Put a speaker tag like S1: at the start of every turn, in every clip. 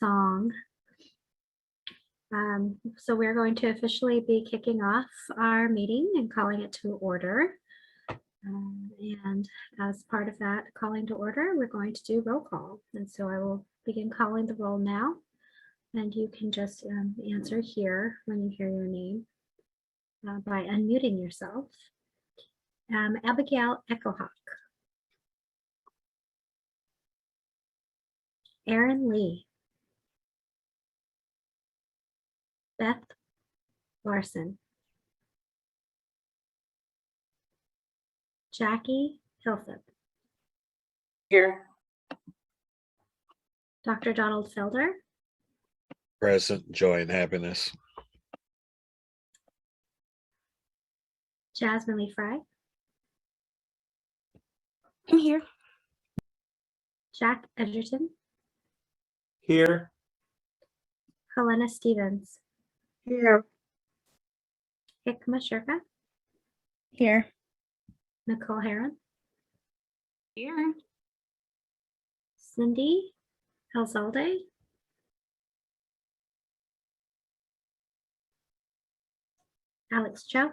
S1: song. So we're going to officially be kicking off our meeting and calling it to order. And as part of that calling to order, we're going to do roll call. And so I will begin calling the roll now. And you can just answer here when you hear your name by unmuting yourself. Abigail Echohawk. Aaron Lee. Beth Larson. Jackie Hilthip.
S2: Here.
S1: Dr. Donald Felder.
S3: Present. Joy and happiness.
S1: Jasmine Lee Fry.
S4: I'm here.
S1: Jack Edgerton.
S2: Here.
S1: Helena Stevens.
S4: Here.
S1: Hikma Shirka.
S4: Here.
S1: Nicole Heron.
S4: Here.
S1: Cindy Elzalde. Alex Cho.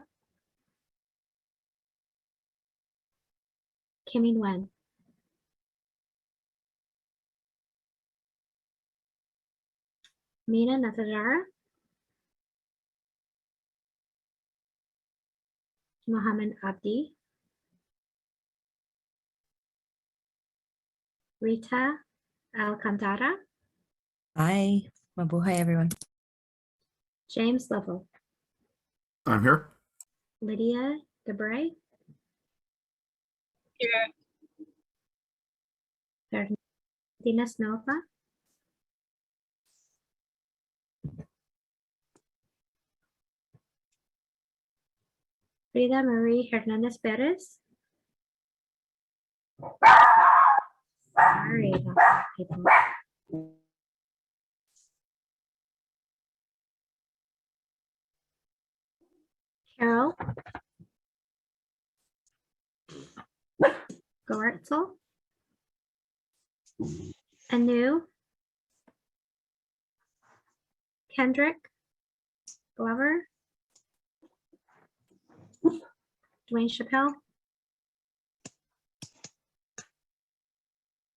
S1: Kimmy Nguyen. Mina Natajara. Mohammed Abdi. Rita Alcantara.
S4: Hi. Mabuhay, everyone.
S1: James Lovell.
S5: I'm here.
S1: Lydia Debray.
S4: Here.
S1: Ferdinand Nova. Frida Marie Hernandez Perez. Sorry about that, people. Carol Goretzel. Anu. Kendrick Glover. Dwayne Chappelle.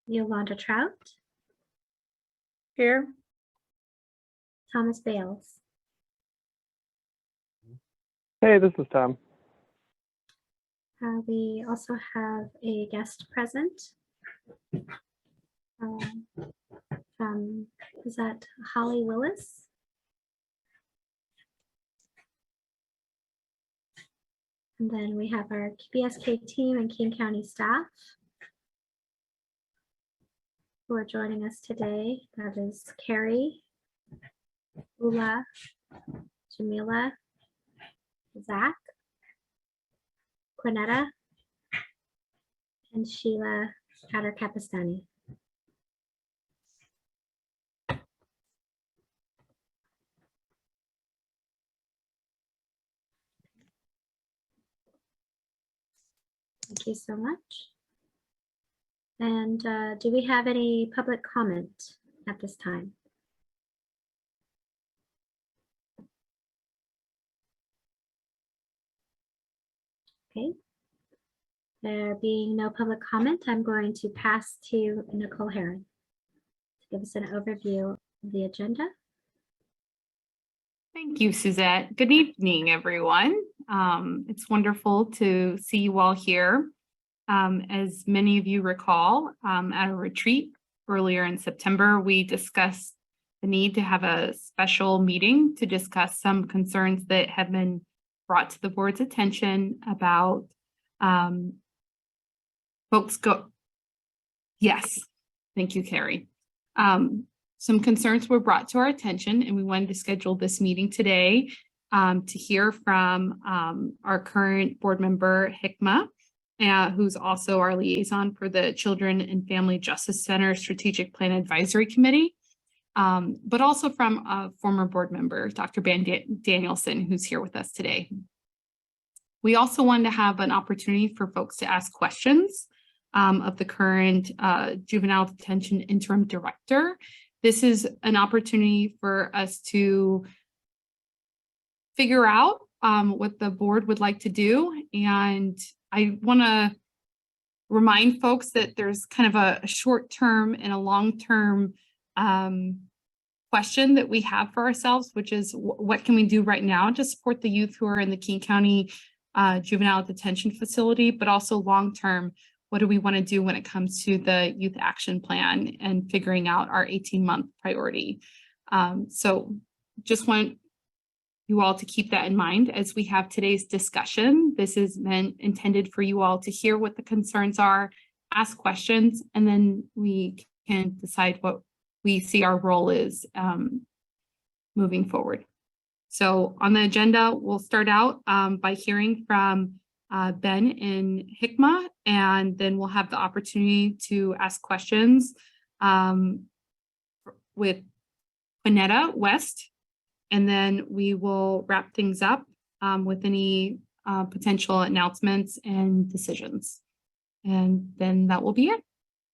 S1: Yolanda Trout.
S4: Here.
S1: Thomas Bales.
S6: Hey, this is Tom.
S1: We also have a guest present from, is that Holly Willis? And then we have our BSK team and King County staff who are joining us today. That is Carrie, Ula, Jamila, Zach, Quanetta, and Sheila Kader-Kapistani. Thank you so much. And do we have any public comment at this time? Okay. There being no public comment, I'm going to pass to Nicole Heron to give us an overview of the agenda.
S7: Thank you, Suzette. Good evening, everyone. It's wonderful to see you all here. As many of you recall, at a retreat earlier in September, we discussed the need to have a special meeting to discuss some concerns that have been brought to the board's attention about folks go. Yes, thank you, Carrie. Some concerns were brought to our attention, and we wanted to schedule this meeting today to hear from our current board member, Hikma, who's also our liaison for the Children and Family Justice Center Strategic Plan Advisory Committee, but also from a former board member, Dr. Danielson, who's here with us today. We also wanted to have an opportunity for folks to ask questions of the current Juvenile Detention Interim Director, this is an opportunity for us to figure out what the board would like to do. And I want to remind folks that there's kind of a short-term and a long-term question that we have for ourselves, which is what can we do right now to support the youth who are in the King County Juvenile Detention Facility, but also long-term, what do we want to do when it comes to the Youth Action Plan and figuring out our 18-month priority. So just want you all to keep that in mind as we have today's discussion. This is intended for you all to hear what the concerns are, ask questions, and then we can decide what we see our role is moving forward. So on the agenda, we'll start out by hearing from Ben and Hikma, and then we'll have the opportunity to ask questions with Quanetta West, and then we will wrap things up with any potential announcements and decisions. And then that will be it.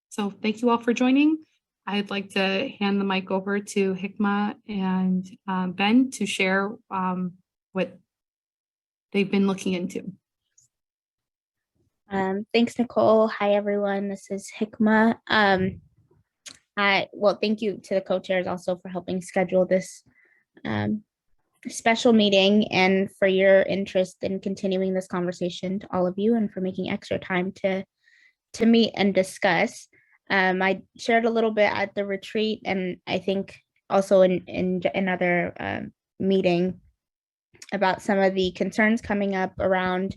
S7: So thank you all for joining. I'd like to hand the mic over to Hikma and Ben to share what they've been looking into.
S4: Thanks, Nicole. Hi, everyone. This is Hikma. Well, thank you to the co-chairs also for helping schedule this special meeting and for your interest in continuing this conversation, to all of you, and for making extra time to meet and discuss. I shared a little bit at the retreat, and I think also in another meeting about some of the concerns coming up around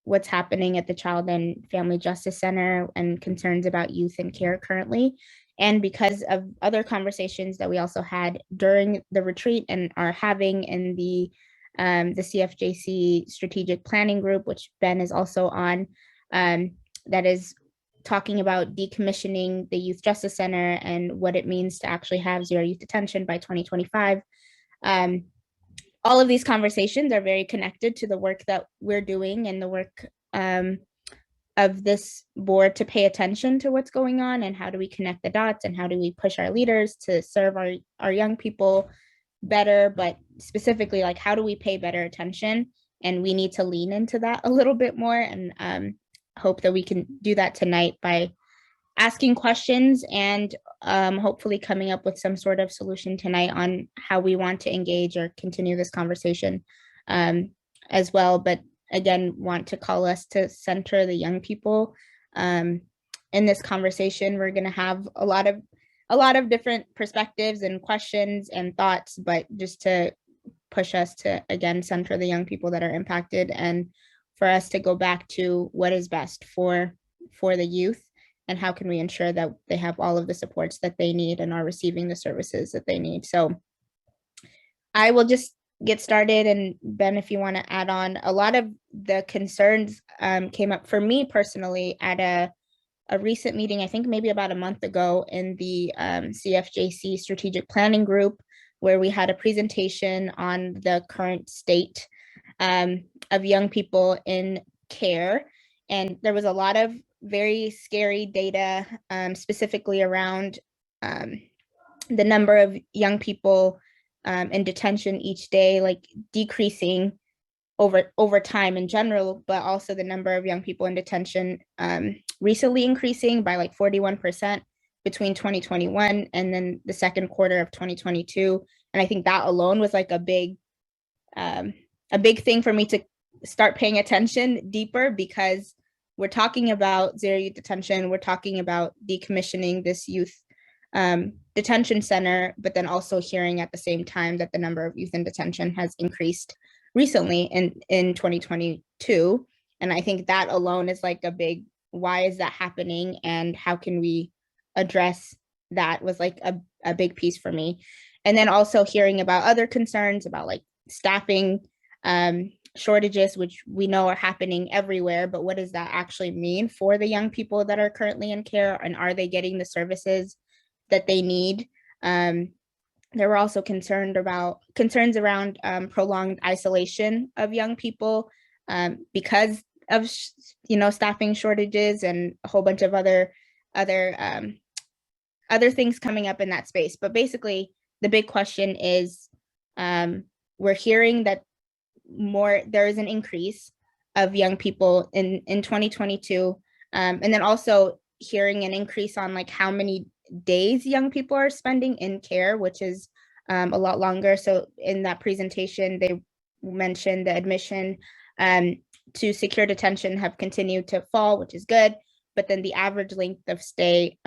S4: what's happening at the Child and Family Justice Center and concerns about youth in care currently. And because of other conversations that we also had during the retreat and are having in the CFJC strategic planning group, which Ben is also on, that is talking about decommissioning the Youth Justice Center and what it means to actually have zero youth detention by 2025. All of these conversations are very connected to the work that we're doing and the work of this board to pay attention to what's going on and how do we connect the dots and how do we push our leaders to serve our young people better, but specifically, like, how do we pay better attention? And we need to lean into that a little bit more, and hope that we can do that tonight by asking questions and hopefully coming up with some sort of solution tonight on how we want to engage or continue this conversation as well. But again, want to call us to center the young people in this conversation. We're going to have a lot of different perspectives and questions and thoughts, but just to push us to, again, center the young people that are impacted, and for us to go back to what is best for the youth and how can we ensure that they have all of the supports that they need and are receiving the services that they need. So I will just get started, and Ben, if you want to add on, a lot of the concerns came up for me personally at a recent meeting, I think maybe about a month ago, in the CFJC strategic planning group, where we had a presentation on the current state of young people in care. And there was a lot of very scary data, specifically around the number of young people in detention each day, like decreasing over time in general, but also the number of young people in detention recently increasing by like 41% between 2021 and then the second quarter of 2022. And I think that alone was like a big thing for me to start paying attention deeper, because we're talking about zero youth detention, we're talking about decommissioning this youth detention center, but then also hearing at the same time that the number of youth in detention has increased recently in 2022. And I think that alone is like a big, why is that happening and how can we address that, was like a big piece for me. And then also hearing about other concerns about like staffing shortages, which we know are happening everywhere, but what does that actually mean for the young people that are currently in care, and are they getting the services that they need? There were also concerns around prolonged isolation of young people because of staffing shortages and a whole bunch of other other things coming up in that space. But basically, the big question is, we're hearing that there is an increase of young people in 2022, and then also hearing an increase on like how many days young people are spending in care, which is a lot longer. So in that presentation, they mentioned the admission to secure detention have continued to fall, which is good. But then the average length of stay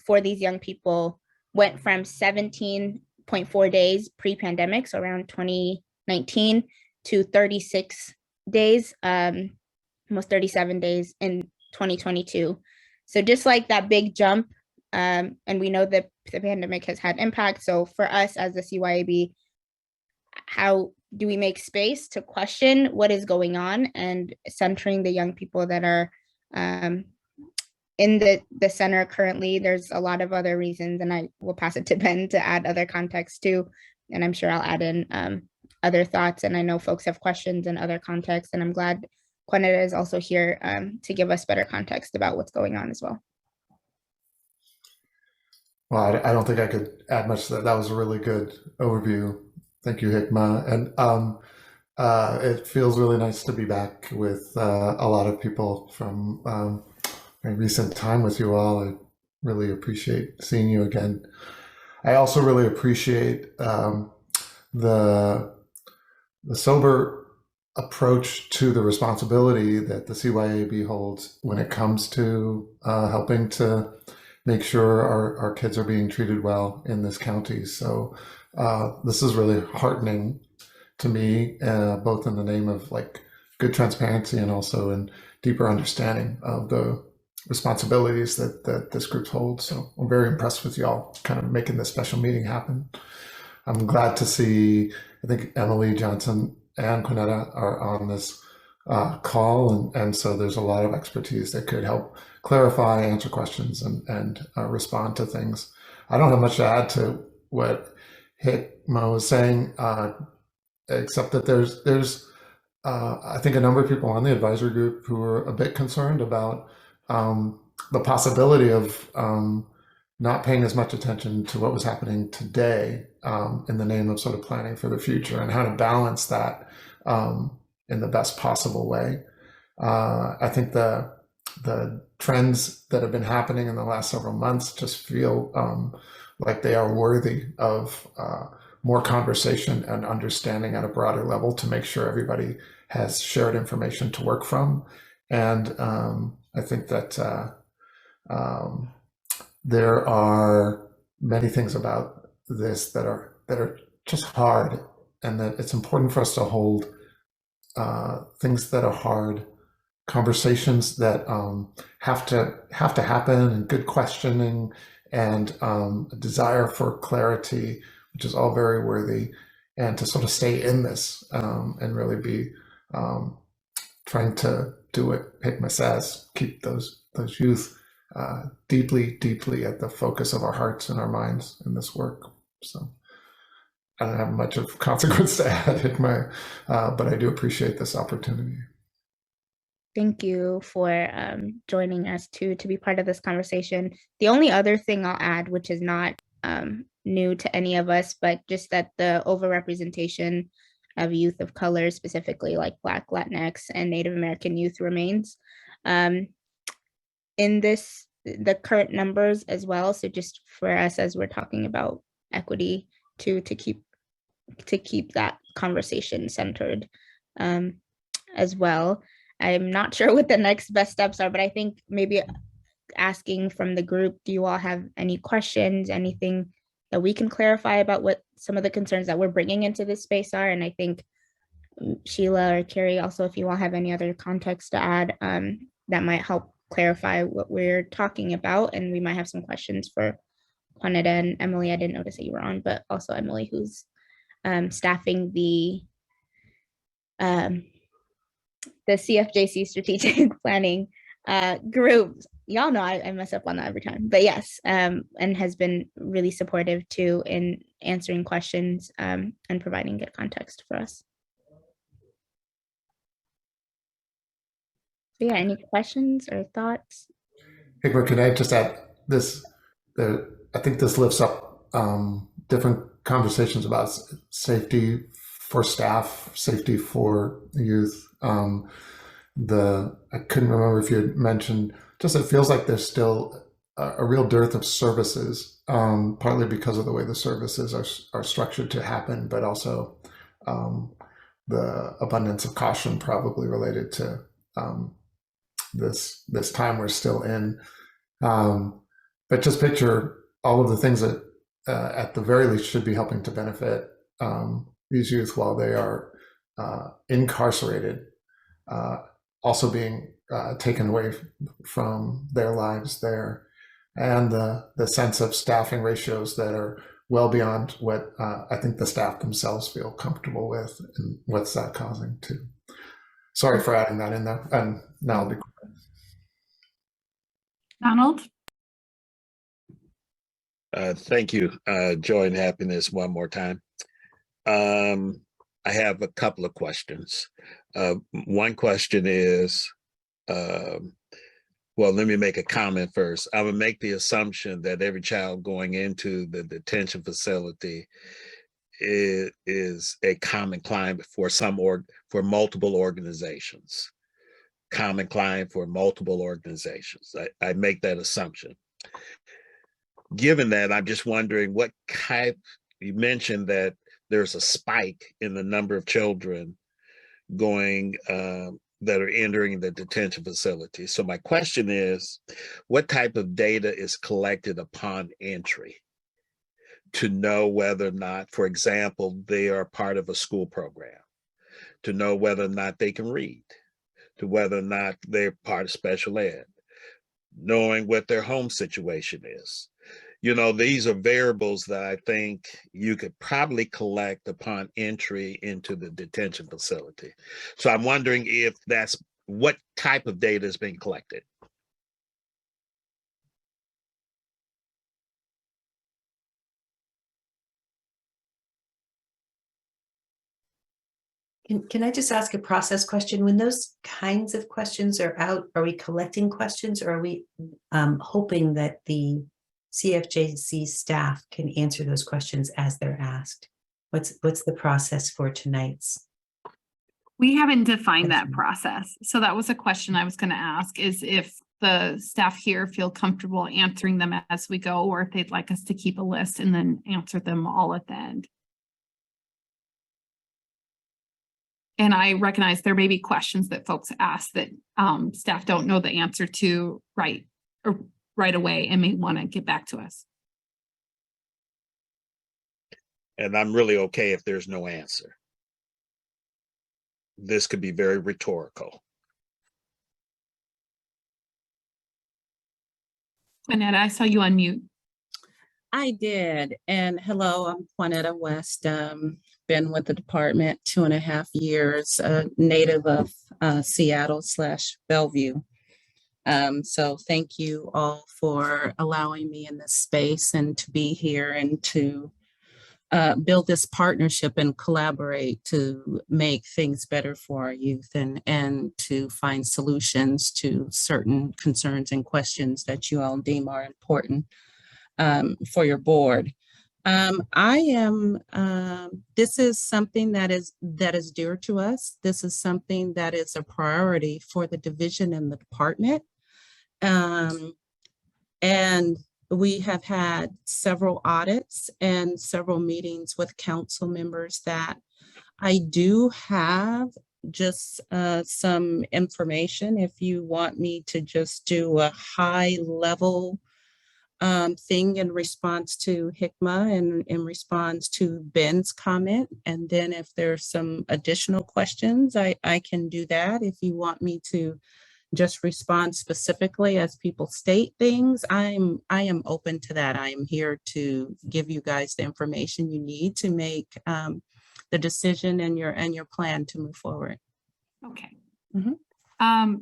S4: for these young people went from 17.4 days pre-pandemic, so around 2019, to 36 days, almost 37 days in 2022. So just like that big jump, and we know that the pandemic has had impact. So for us as the CYAB, how do we make space to question what is going on and centering the young people that are in the center currently? There's a lot of other reasons, and I will pass it to Ben to add other context too. And I'm sure I'll add in other thoughts. And I know folks have questions and other contexts, and I'm glad Quanetta is also here to give us better context about what's going on as well.
S5: Well, I don't think I could add much to that. That was a really good overview. Thank you, Hikma. And it feels really nice to be back with a lot of people from my recent time with you all. I really appreciate seeing you again. I also really appreciate the sober approach to the responsibility that the CYAB holds when it comes to helping to make sure our kids are being treated well in this county. So this is really heartening to me, both in the name of like good transparency and also in deeper understanding of the responsibilities that this group holds. So I'm very impressed with y'all kind of making this special meeting happen. I'm glad to see, I think Emily Johnson and Quanetta are on this call, and so there's a lot of expertise that could help clarify, answer questions, and respond to things. I don't have much to add to what Hikma was saying, except that there's I think a number of people on the advisory group who are a bit concerned about the possibility of not paying as much attention to what was happening today in the name of sort of planning for the future and how to balance that in the best possible way. I think the trends that have been happening in the last several months just feel like they are worthy of more conversation and understanding at a broader level to make sure everybody has shared information to work from. And I think that there are many things about this that are just hard, and that it's important for us to hold things that are hard, conversations that have to happen, and good questioning, and a desire for clarity, which is all very worthy, and to sort of stay in this and really be trying to do what Hikma says, keep those youth deeply at the focus of our hearts and our minds in this work. So I don't have much of consequence to add, Hikma, but I do appreciate this opportunity.
S4: Thank you for joining us to be part of this conversation. The only other thing I'll add, which is not new to any of us, but just that the overrepresentation of youth of color, specifically like Black, Latinx, and Native American youth remains in the current numbers as well. So just for us, as we're talking about equity, to keep that conversation centered as well. I'm not sure what the next best steps are, but I think maybe asking from the group, do you all have any questions, anything that we can clarify about what some of the concerns that we're bringing into this space are? And I think Sheila or Carrie, also, if you all have any other context to add, that might help clarify what we're talking about. And we might have some questions for Quanetta and Emily. I didn't notice that you were on, but also Emily, who's staffing the CFJC strategic planning group. Y'all know I mess up on that every time, but yes, and has been really supportive too in answering questions and providing good context for us. So yeah, any questions or thoughts?
S5: Hikma, can I just add this? I think this lifts up different conversations about safety for staff, safety for youth. I couldn't remember if you had mentioned, just it feels like there's still a real dearth of services, partly because of the way the services are structured to happen, but also the abundance of caution probably related to this time we're still in. But just picture all of the things that at the very least should be helping to benefit these youth while they are incarcerated, also being taken away from their lives there, and the sense of staffing ratios that are well beyond what I think the staff themselves feel comfortable with, and what's that causing too. Sorry for adding that in there, and now I'll be quiet.
S7: Donald?
S3: Thank you, Joy and Happiness, one more time. I have a couple of questions. One question is, well, let me make a comment first. I would make the assumption that every child going into the detention facility is a common client for multiple organizations. Common client for multiple organizations. I make that assumption. Given that, I'm just wondering what type, you mentioned that there's a spike in the number of children going that are entering the detention facility. So my question is, what type of data is collected upon entry to know whether or not, for example, they are part of a school program, to know whether or not they can read, to whether or not they're part of special ed, knowing what their home situation is. You know, these are variables that I think you could probably collect upon entry into the detention facility. So I'm wondering if that's what type of data is being collected.
S8: Can I just ask a process question? When those kinds of questions are out, are we collecting questions, or are we hoping that the CFJC staff can answer those questions as they're asked? What's the process for tonight's?
S7: We haven't defined that process. So that was a question I was going to ask, is if the staff here feel comfortable answering them as we go, or if they'd like us to keep a list and then answer them all at the end. And I recognize there may be questions that folks ask that staff don't know the answer to right away and may want to get back to us.
S3: And I'm really okay if there's no answer. This could be very rhetorical.
S7: Quanetta, I saw you on mute.
S9: I did. And hello, I'm Quanetta West. Been with the department 2.5 years, native of Seattle/Bellevue. So thank you all for allowing me in this space and to be here and to build this partnership and collaborate to make things better for our youth and to find solutions to certain concerns and questions that you all deem are important for your board. This is something that is dear to us. This is something that is a priority for the division and the department. And we have had several audits and several meetings with council members that I do have just some information if you want me to just do a high level thing in response to HICMA and in response to Ben's comment. And then if there's some additional questions, I can do that. If you want me to just respond specifically as people state things, I am open to that. I am here to give you guys the information you need to make the decision and your plan to move forward.
S7: Okay.
S9: Mm-hmm.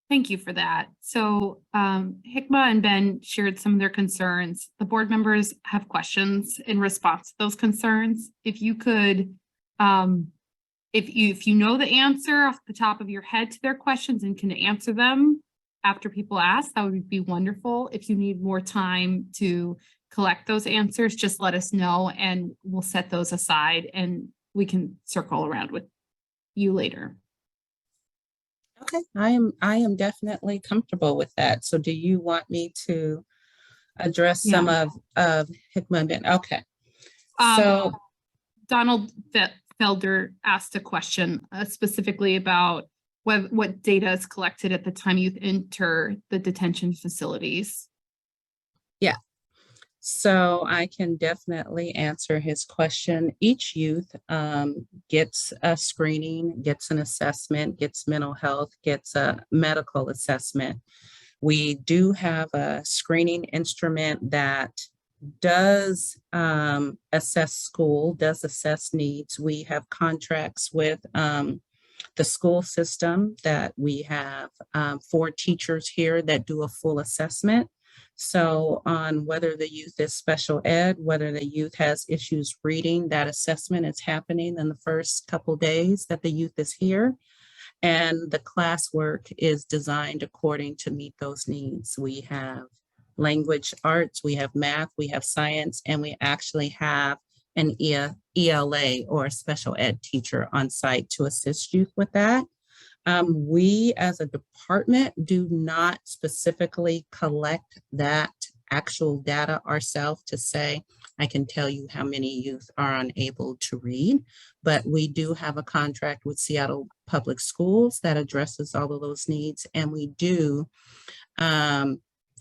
S7: Thank you for that. So HICMA and Ben shared some of their concerns. The board members have questions in response to those concerns. If you could, if you know the answer off the top of your head to their questions and can answer them after people ask, that would be wonderful. If you need more time to collect those answers, just let us know and we'll set those aside and we can circle around with you later.
S9: Okay, I am definitely comfortable with that. So do you want me to address some of Hickman? Okay. So
S7: Donald Felder asked a question specifically about what data is collected at the time you enter the detention facilities.
S9: yeah, so I can definitely answer his question. Each youth gets a screening, gets an assessment, gets mental health, gets a medical assessment. We do have a screening instrument that does assess school, does assess needs. We have contracts with the school system that we have 4 teachers here that do a full assessment. So on whether the youth is special ed, whether the youth has issues reading, that assessment is happening in the first couple days that the youth is here. And the classwork is designed according to meet those needs. We have language arts, we have math, we have science, and we actually have an ELA or a special ed teacher on site to assist youth with that. We as a department do not specifically collect that actual data ourselves to say, I can tell you how many youth are unable to read, but we do have a contract with Seattle Public Schools that addresses all of those needs. And we do,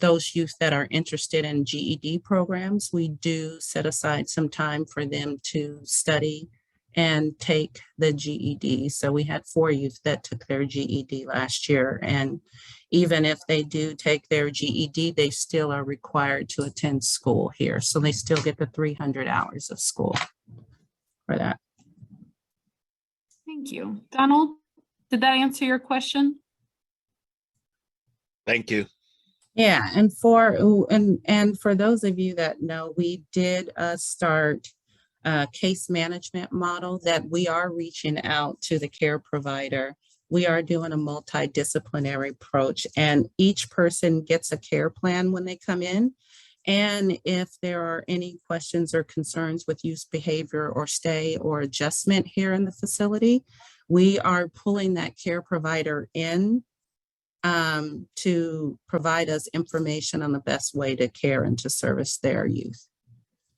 S9: those youth that are interested in GED programs, we do set aside some time for them to study and take the GED. So we had 4 youth that took their GED last year. And even if they do take their GED, they still are required to attend school here. So they still get the 300 hours of school for that.
S7: Thank you. Donald, did that answer your question?
S3: Thank you.
S9: Yeah, and for those of you that know, we did start a case management model that we are reaching out to the care provider. We are doing a multidisciplinary approach, and each person gets a care plan when they come in. And if there are any questions or concerns with youth behavior or stay or adjustment here in the facility, we are pulling that care provider in to provide us information on the best way to care and to service their youth.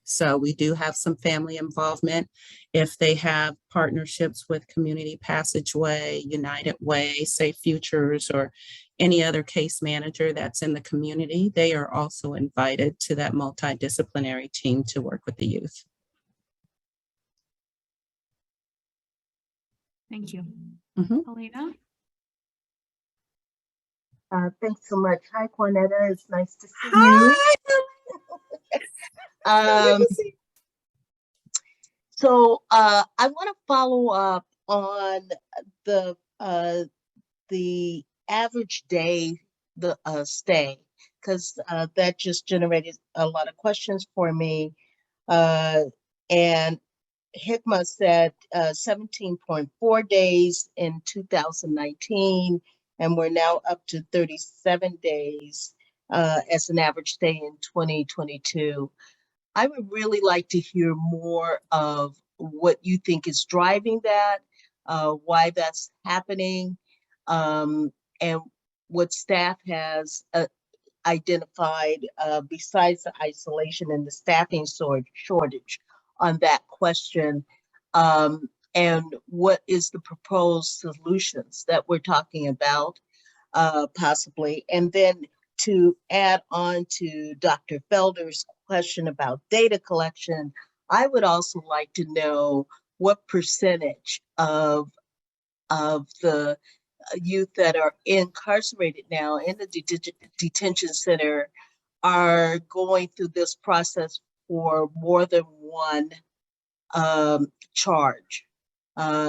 S9: So we do have some family involvement. If they have partnerships with Community Passageway, United Way, Safe Futures, or any other case manager that's in the community, they are also invited to that multidisciplinary team to work with the youth.
S7: Thank you. Alina?
S10: Thanks so much. Hi, Quanetta. It's nice to see you. So I want to follow up on the average day, the stay, because that just generated a lot of questions for me. And Hikma said 17.4 days in 2019, and we're now up to 37 days as an average stay in 2022. I would really like to hear more of what you think is driving that, why that's happening, and what staff has identified besides the isolation and the staffing shortage on that question, and what is the proposed solutions that we're talking about, possibly. And then to add on to Dr. Felder's question about data collection, I would also like to know what percentage of the youth that are incarcerated now in the detention center are going through this process for more than one charge.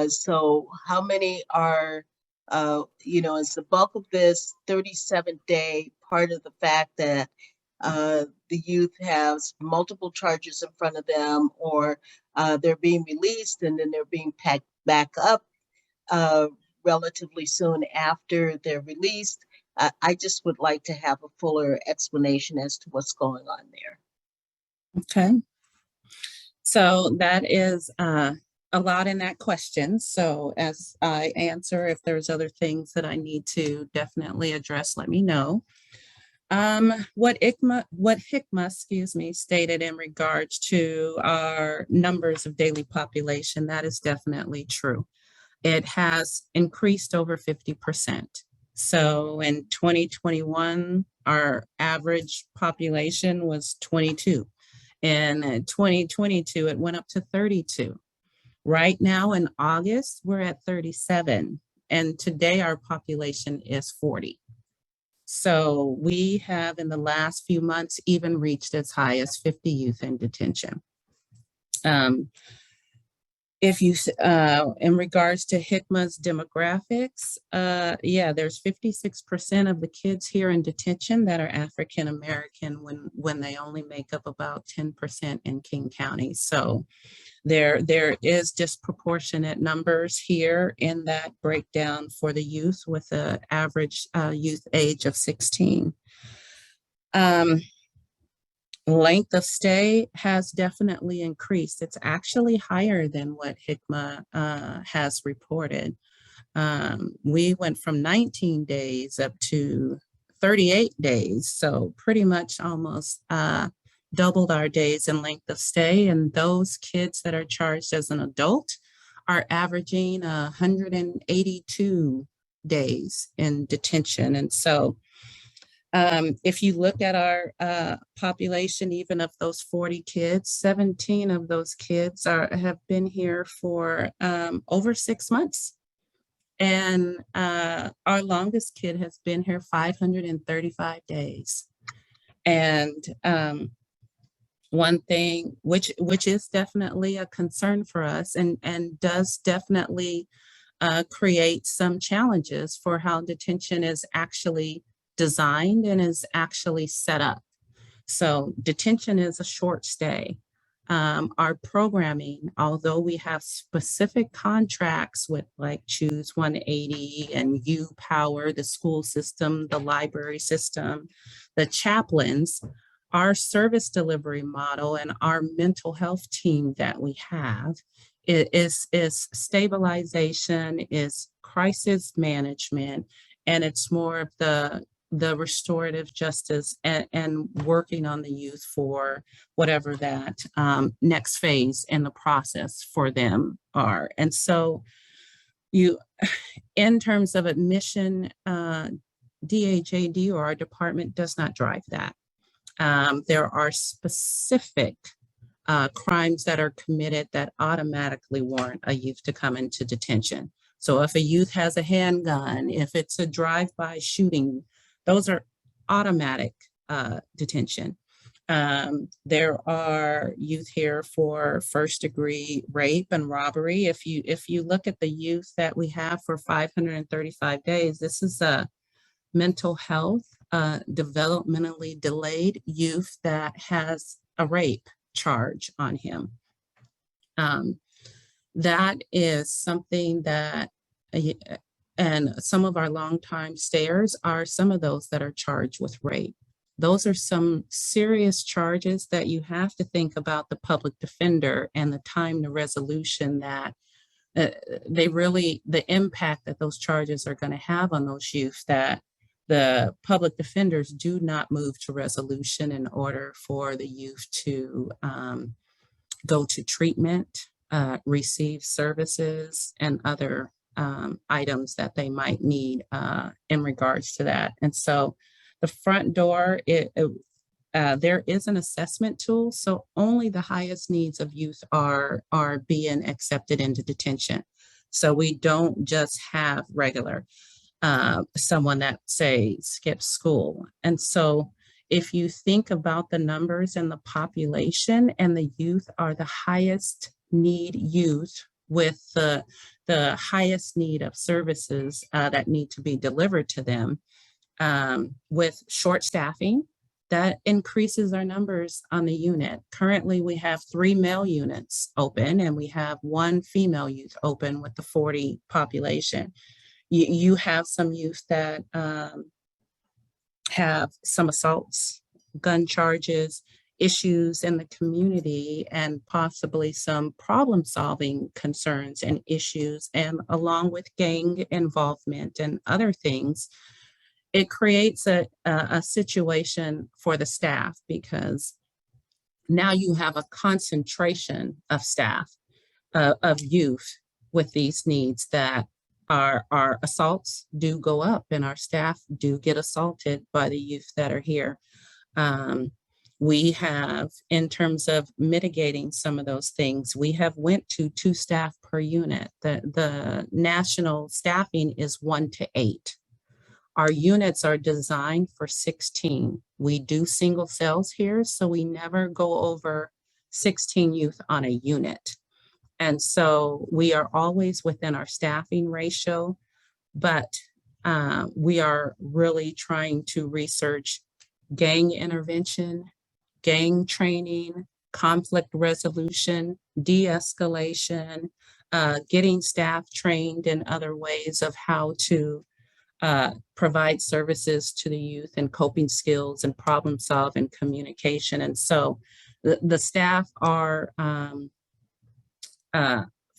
S10: So how many are, is the bulk of this 37-day part of the fact that the youth has multiple charges in front of them, or they're being released and then they're being packed back up relatively soon after they're released? I just would like to have a fuller explanation as to what's going on there.
S9: Okay. So that is a lot in that question. So as I answer, if there's other things that I need to definitely address, let me know. What HICMA, excuse me, stated in regards to our numbers of daily population, that is definitely true. It has increased over 50%. So in 2021, our average population was 22. And in 2022, it went up to 32. Right now in August, we're at 37. And today our population is 40. So we have in the last few months even reached as high as 50 youth in detention. If you, in regards to HICMA's demographics, yeah, there's 56% of the kids here in detention that are African American when they only make up about 10% in King County. So there is disproportionate numbers here in that breakdown for the youth with an average youth age of 16. Length of stay has definitely increased. It's actually higher than what HICMA has reported. We went from 19 days up to 38 days. So pretty much almost doubled our days in length of stay. And those kids that are charged as an adult are averaging 182 days in detention. And so if you look at our population, even of those 40 kids, 17 of those kids have been here for over 6 months. And our longest kid has been here 535 days. And one thing which is definitely a concern for us and does definitely create some challenges for how detention is actually designed and is actually set up. So detention is a short stay. Our programming, although we have specific contracts with like Tues 180 and U-Power, the school system, the library system, the chaplains, our service delivery model and our mental health team that we have is stabilization, is crisis management, and it's more of the restorative justice and working on the youth for whatever that next phase in the process for them are. And so you, in terms of admission, DHAD or our department does not drive that. There are specific crimes that are committed that automatically warrant a youth to come into detention. So if a youth has a handgun, if it's a drive-by shooting, those are automatic detention. There are youth here for first-degree rape and robbery. If you look at the youth that we have for 535 days, this is a mental health, developmentally delayed youth that has a rape charge on him. That is something that, and some of our longtime stayers are some of those that are charged with rape. Those are some serious charges that you have to think about the public defender and the time to resolution that the impact that those charges are going to have on those youth, that the public defenders do not move to resolution in order for the youth to go to treatment, receive services and other items that they might need in regards to that. And so the front door, there is an assessment tool, so only the highest needs of youth are being accepted into detention. So we don't just have regular someone that, say, skips school. And so if you think about the numbers and the population, and the youth are the highest need youth with the highest need of services that need to be delivered to them, with short staffing, that increases our numbers on the unit. Currently, we have 3 male units open and we have 1 female youth open with the 40 population. You have some youth that have some assaults, gun charges, issues in the community and possibly some problem solving concerns and issues, and along with gang involvement and other things, it creates a situation for the staff, because now you have a concentration of staff, of youth with these needs, that our assaults do go up and our staff do get assaulted by the youth that are here. We have, in terms of mitigating some of those things, we have went to 2 staff per unit. The national staffing is 1 to 8. Our units are designed for 16. We do single cells here, so we never go over 16 youth on a unit. And so we are always within our staffing ratio, but we are really trying to research gang intervention, gang training, conflict resolution, de-escalation, getting staff trained in other ways of how to provide services to the youth, and coping skills and problem solve and communication. And so the staff are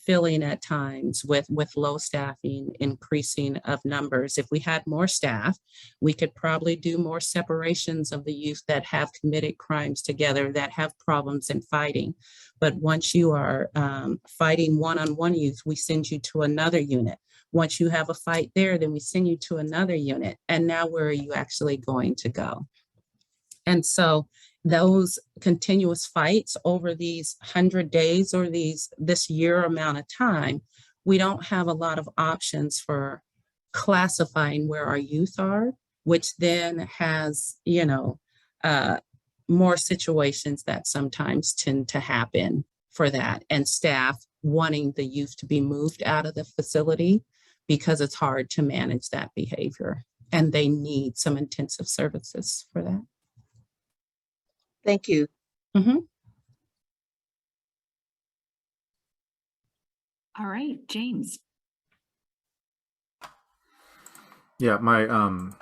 S9: filling at times with low staffing, increasing of numbers. If we had more staff, we could probably do more separations of the youth that have committed crimes together, that have problems in fighting. But once you are fighting one-on-one youth, we send you to another unit. Once you have a fight there, then we send you to another unit. And now where are you actually going to go? And so those continuous fights over these 100 days or this year amount of time, we don't have a lot of options for classifying where our youth are, which then has, more situations that sometimes tend to happen for that, and staff wanting the youth to be moved out of the facility because it's hard to manage that behavior, and they need some intensive services for that.
S10: Thank you.
S9: Mm-hmm.
S7: All right, James.
S11: Yeah, my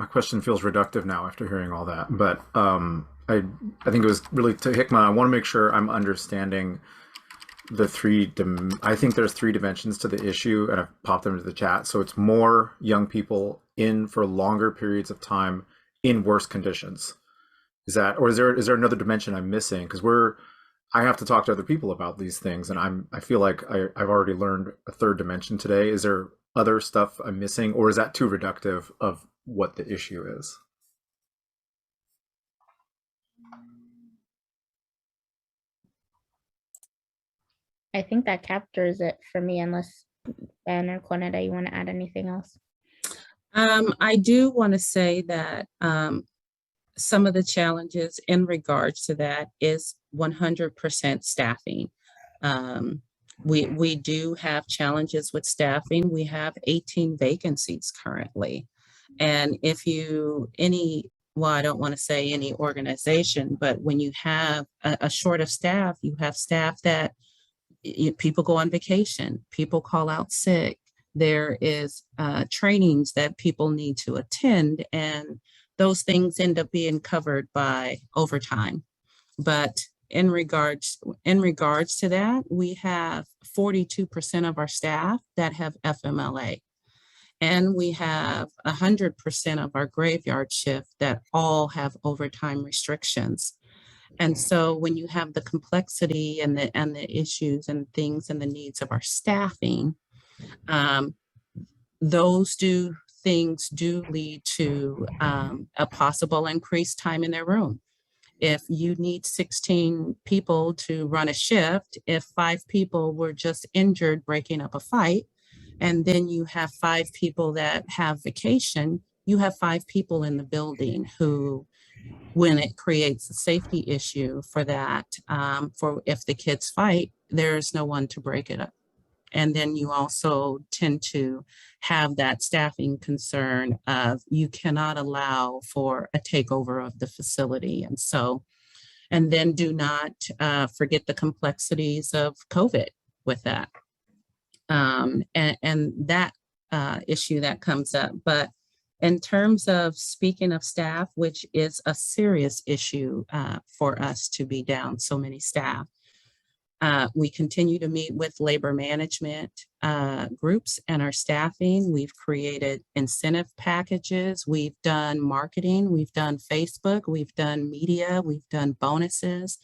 S11: question feels reductive now after hearing all that, but I think it was really to Hickman. I want to make sure I'm understanding the I think there's 3 dimensions to the issue, and I've popped them into the chat. So it's more young people in for longer periods of time in worse conditions. Is that, or is there another dimension I'm missing? Because I have to talk to other people about these things, and I feel like I've already learned a 3rd dimension today. Is there other stuff I'm missing, or is that too reductive of what the issue is?
S4: I think that captures it for me, unless Ben or Quanetta, you want to add anything else?
S9: I do want to say that some of the challenges in regards to that is 100% staffing. We do have challenges with staffing. We have 18 vacancies currently. And if well, I don't want to say any organization, but when you have a short of staff, you have staff that people go on vacation, people call out sick. There is trainings that people need to attend, and those things end up being covered by overtime. But in regards to that, we have 42% of our staff that have FMLA. And we have 100% of our graveyard shift that all have overtime restrictions. And so when you have the complexity and the issues and things and the needs of our staffing, those things do lead to a possible increased time in their room. If you need 16 people to run a shift, if 5 people were just injured breaking up a fight, and then you have 5 people that have vacation, you have 5 people in the building who, when it creates a safety issue for that, for if the kids fight, there's no one to break it up. And then you also tend to have that staffing concern of you cannot allow for a takeover of the facility. And so, and then do not forget the complexities of COVID with that. And that issue that comes up. But In terms of speaking of staff, which is a serious issue for us to be down so many staff, we continue to meet with labor management groups and our staffing. We've created incentive packages. We've done marketing. We've done Facebook. We've done media. We've done bonuses.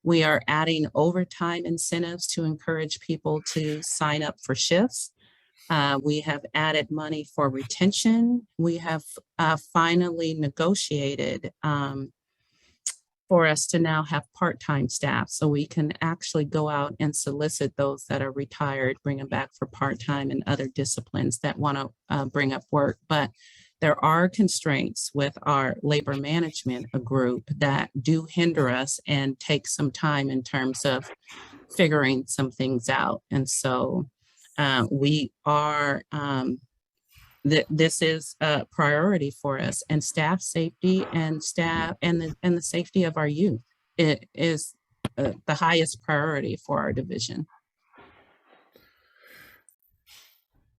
S9: We are adding overtime incentives to encourage people to sign up for shifts. We have added money for retention. We have finally negotiated for us to now have part-time staff, so we can actually go out and solicit those that are retired, bring them back for part-time and other disciplines that want to bring up work. But there are constraints with our labor management group that do hinder us and take some time in terms of figuring some things out. And so we are, this is a priority for us, and staff safety and staff and the safety of our youth. It is the highest priority for our division.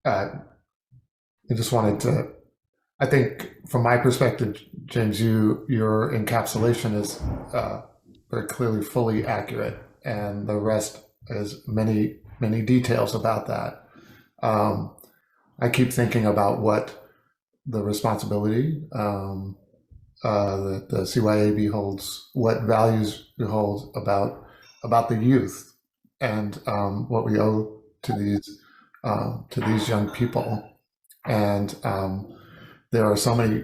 S5: I just wanted to, I think from my perspective, James, your encapsulation is very clearly fully accurate, and the rest is many details about that. I keep thinking about what the responsibility that the CYAB holds, what values we hold about the youth, and what we owe to these young people. And there are so many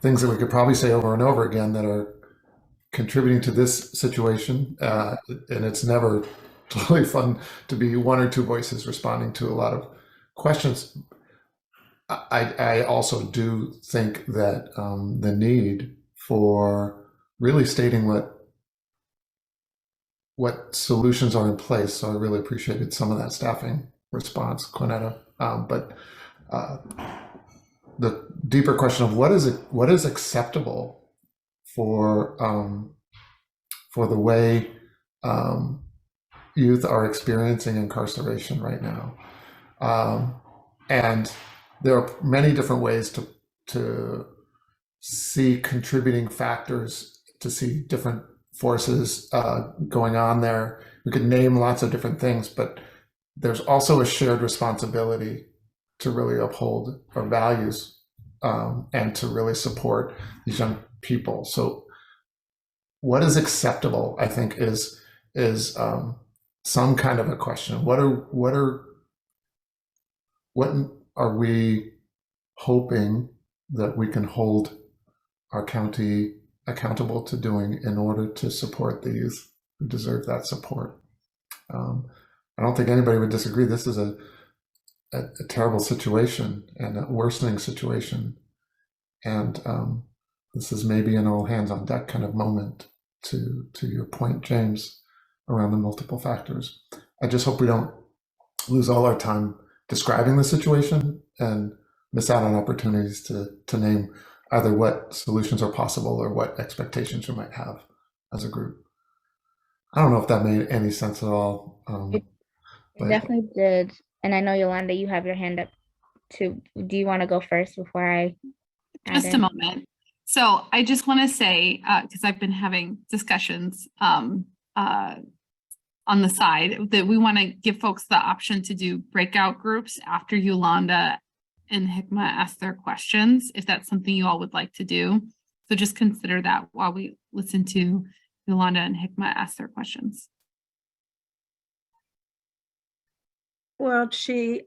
S5: things that we could probably say over and over again that are contributing to this situation, and it's never totally fun to be one or two voices responding to a lot of questions. I also do think that the need for really stating what solutions are in place. So I really appreciated some of that staffing response, Quanetta. But the deeper question of what is acceptable for the way youth are experiencing incarceration right now, and there are many different ways to see contributing factors, to see different forces going on there. We could name lots of different things, but there's also a shared responsibility to really uphold our values and to really support these young people. So what is acceptable, I think, is some kind of a question. What are we hoping that we can hold our county accountable to doing in order to support the youth who deserve that support? I don't think anybody would disagree. This is a terrible situation and a worsening situation. And this is maybe an all hands on deck kind of moment, to your point, James, around the multiple factors. I just hope we don't lose all our time describing the situation and miss out on opportunities to name either what solutions are possible or what expectations we might have as a group. I don't know if that made any sense at all.
S4: It definitely did. And I know, Yolanda, you have your hand up too. Do you want to go first before I add
S7: Just a
S4: in?
S7: moment. So I just want to say, because I've been having discussions on the side, that we want to give folks the option to do breakout groups after Yolanda and Hikma ask their questions, if that's something you all would like to do. So just consider that while we listen to Yolanda and Hikma ask their questions.
S12: Well, she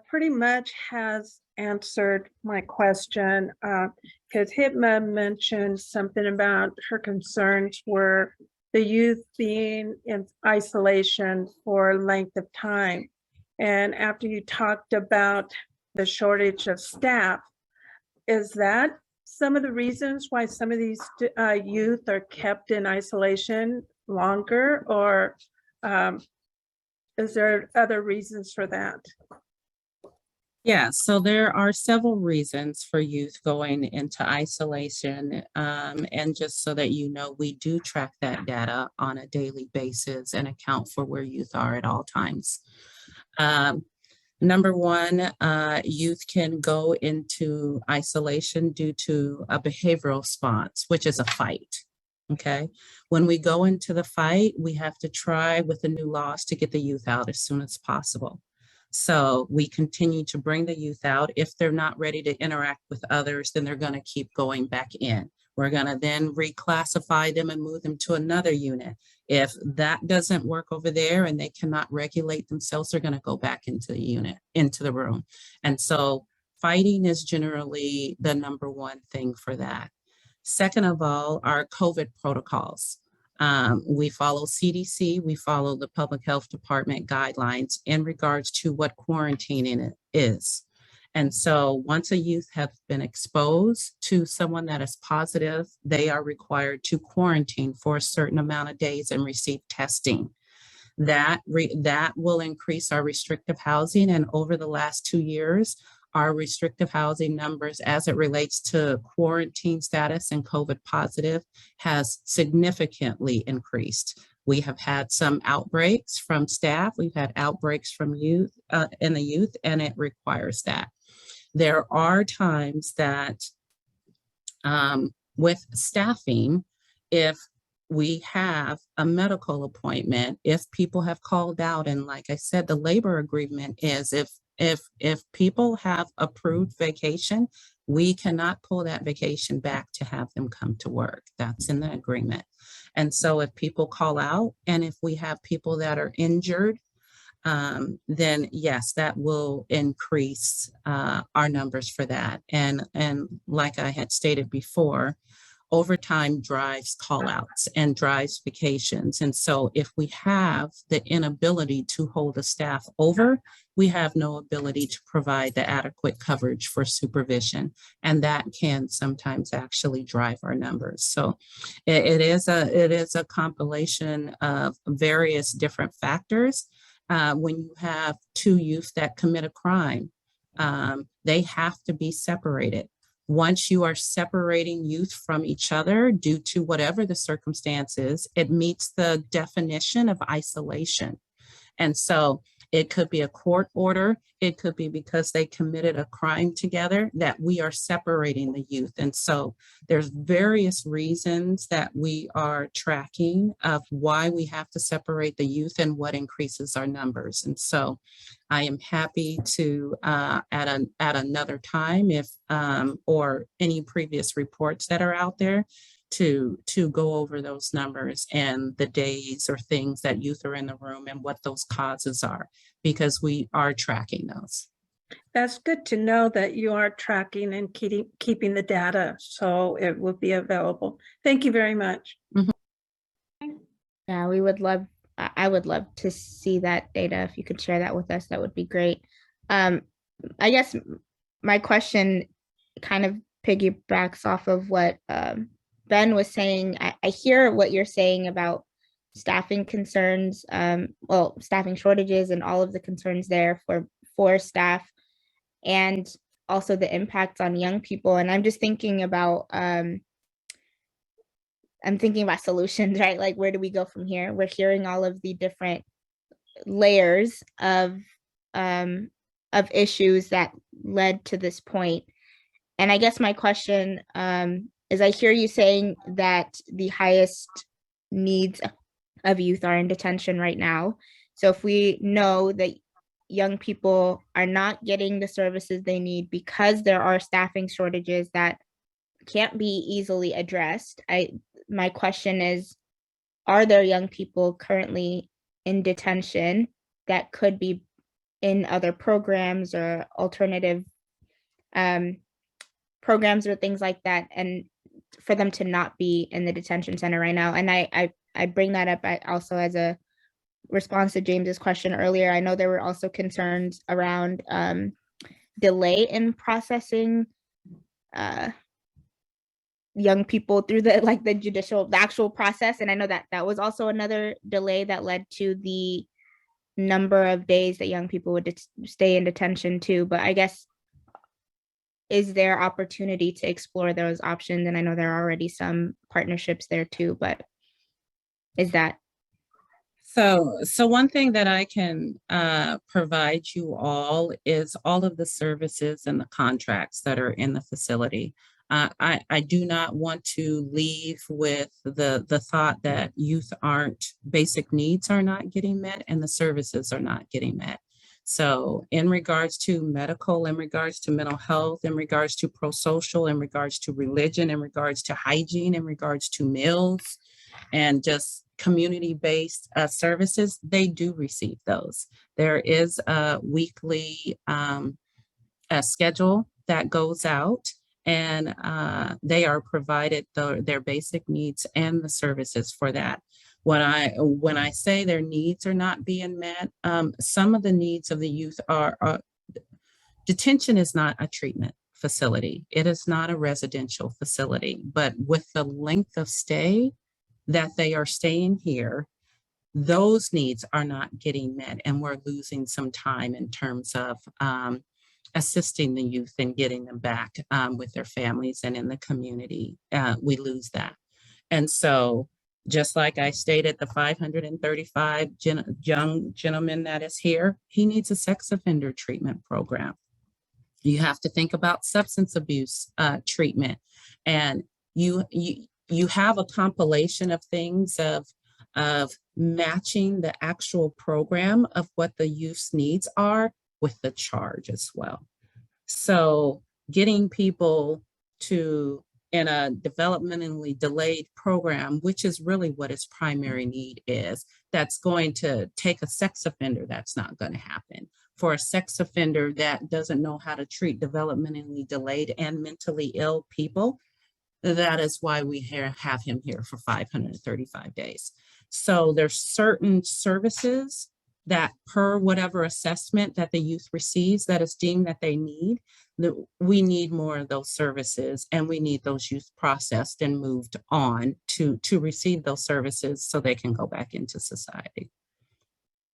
S12: pretty much has answered my question, because Hikma mentioned something about her concerns were the youth being in isolation for a length of time. And after you talked about the shortage of staff, is that some of the reasons why some of these youth are kept in isolation longer, or is there other reasons for that?
S9: Yeah, so there are several reasons for youth going into isolation. And just so that you know, we do track that data on a daily basis and account for where youth are at all times. Number one, youth can go into isolation due to a behavioral response, which is a fight. Okay. When we go into the fight, we have to try with the new laws to get the youth out as soon as possible. So we continue to bring the youth out. If they're not ready to interact with others, then they're going to keep going back in. We're going to then reclassify them and move them to another unit. If that doesn't work over there and they cannot regulate themselves, they're going to go back into the unit, into the room. And so fighting is generally the number one thing for that. Second of all, our COVID protocols. We follow CDC, we follow the Public Health Department guidelines in regards to what quarantining is. And so once a youth has been exposed to someone that is positive, they are required to quarantine for a certain amount of days and receive testing. That will increase our restrictive housing. And over the last 2 years, our restrictive housing numbers as it relates to quarantine status and COVID positive has significantly increased. We have had some outbreaks from staff. We've had outbreaks from youth in the youth, and it requires that. There are times that with staffing, if we have a medical appointment, if people have called out, and like I said, the labor agreement is if people have approved vacation, we cannot pull that vacation back to have them come to work. That's in the agreement. And so if people call out and if we have people that are injured, then yes, that will increase our numbers for that. And like I had stated before, overtime drives call outs and drives vacations. And so if we have the inability to hold a staff over, we have no ability to provide the adequate coverage for supervision. And that can sometimes actually drive our numbers. So it is a compilation of various different factors. When you have two youth that commit a crime, they have to be separated. Once you are separating youth from each other due to whatever the circumstances, it meets the definition of isolation. And so it could be a court order. It could be because they committed a crime together that we are separating the youth. And so there's various reasons that we are tracking of why we have to separate the youth and what increases our numbers. And so I am happy to at another time, if or any previous reports that are out there, to go over those numbers and the days or things that youth are in the room and what those causes are, because we are tracking those.
S12: That's good to know that you are tracking and keeping the data, so it will be available. Thank you very much.
S4: Mm-hmm. Yeah, I would love to see that data. If you could share that with us, that would be great. I guess my question kind of piggybacks off of what Ben was saying. I hear what you're saying about staffing concerns, staffing shortages and all of the concerns there for staff, and also the impact on young people. And I'm just thinking about solutions, right? Like, where do we go from here? We're hearing all of the different layers of issues that led to this point. And I guess my question is, I hear you saying that the highest needs of youth are in detention right now. So if we know that young people are not getting the services they need because there are staffing shortages that can't be easily addressed, my question is, are there young people currently in detention that could be in other programs or alternative programs or things like that, and for them to not be in the detention center right now? And I bring that up also as a response to James's question earlier. I know there were also concerns around delay in processing young people through the actual process. And I know that was also another delay that led to the number of days that young people would stay in detention too. But I guess, is there opportunity to explore those options? And I know there are already some partnerships there too, but is that?
S9: So one thing that I can provide you all is all of the services and the contracts that are in the facility. I do not want to leave with the thought that basic needs are not getting met and the services are not getting met. So in regards to medical, in regards to mental health, in regards to pro-social, in regards to religion, in regards to hygiene, in regards to meals, and just community-based services, they do receive those. There is a weekly a schedule that goes out, and they are provided their basic needs and the services for that. When I say their needs are not being met, some of the needs of the youth are detention is not a treatment facility. It is not a residential facility, but with the length of stay that they are staying here, those needs are not getting met, and we're losing some time in terms of assisting the youth and getting them back with their families and in the community. We lose that. And so just like I stated, the 535 young gentleman that is here, he needs a sex offender treatment program. You have to think about substance abuse treatment, and you have a compilation of things of matching the actual program of what the youth's needs are with the charge as well. So getting people to in a developmentally delayed program, which is really what its primary need is, that's going to take a sex offender, that's not going to happen. For a sex offender that doesn't know how to treat developmentally delayed and mentally ill people, that is why we have him here for 535 days. So there's certain services that per whatever assessment that the youth receives that is deemed that they need, that we need more of those services, and we need those youth processed and moved on to receive those services so they can go back into society,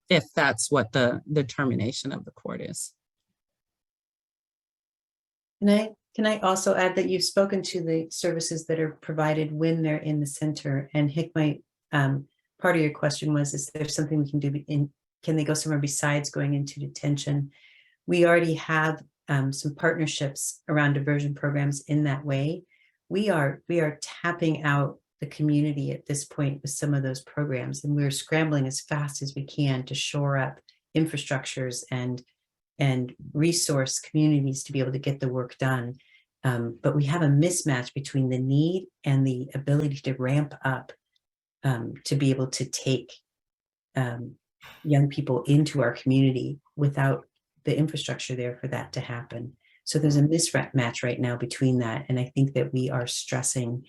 S9: if that's what the determination of the court is.
S8: Can I also add that you've spoken to the services that are provided when they're in the center, and Hikma, part of your question was, is there something we can do can they go somewhere besides going into detention? We already have some partnerships around diversion programs in that way. We are tapping out the community at this point with some of those programs, and we're scrambling as fast as we can to shore up infrastructures and resource communities to be able to get the work done. But we have a mismatch between the need and the ability to ramp up to be able to take young people into our community without the infrastructure there for that to happen. So there's a mismatch right now between that. And I think that we are stressing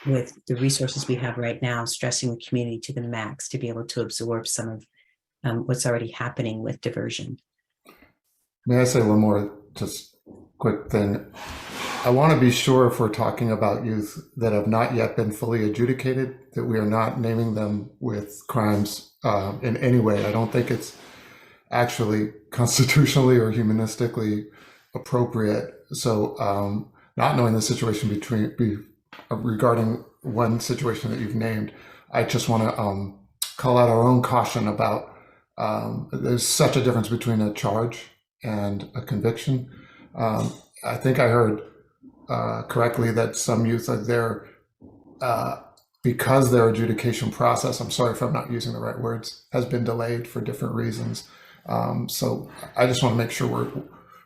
S8: with the resources we have right now, stressing the community to the max to be able to absorb some of what's already happening with diversion.
S5: May I say one more just quick thing? I want to be sure, if we're talking about youth that have not yet been fully adjudicated, that we are not naming them with crimes in any way. I don't think it's actually constitutionally or humanistically appropriate. So not knowing the situation regarding one situation that you've named, I just want to call out our own caution about there's such a difference between a charge and a conviction. I think I heard correctly that some youth are there because their adjudication process, I'm sorry if I'm not using the right words, has been delayed for different reasons. So I just want to make sure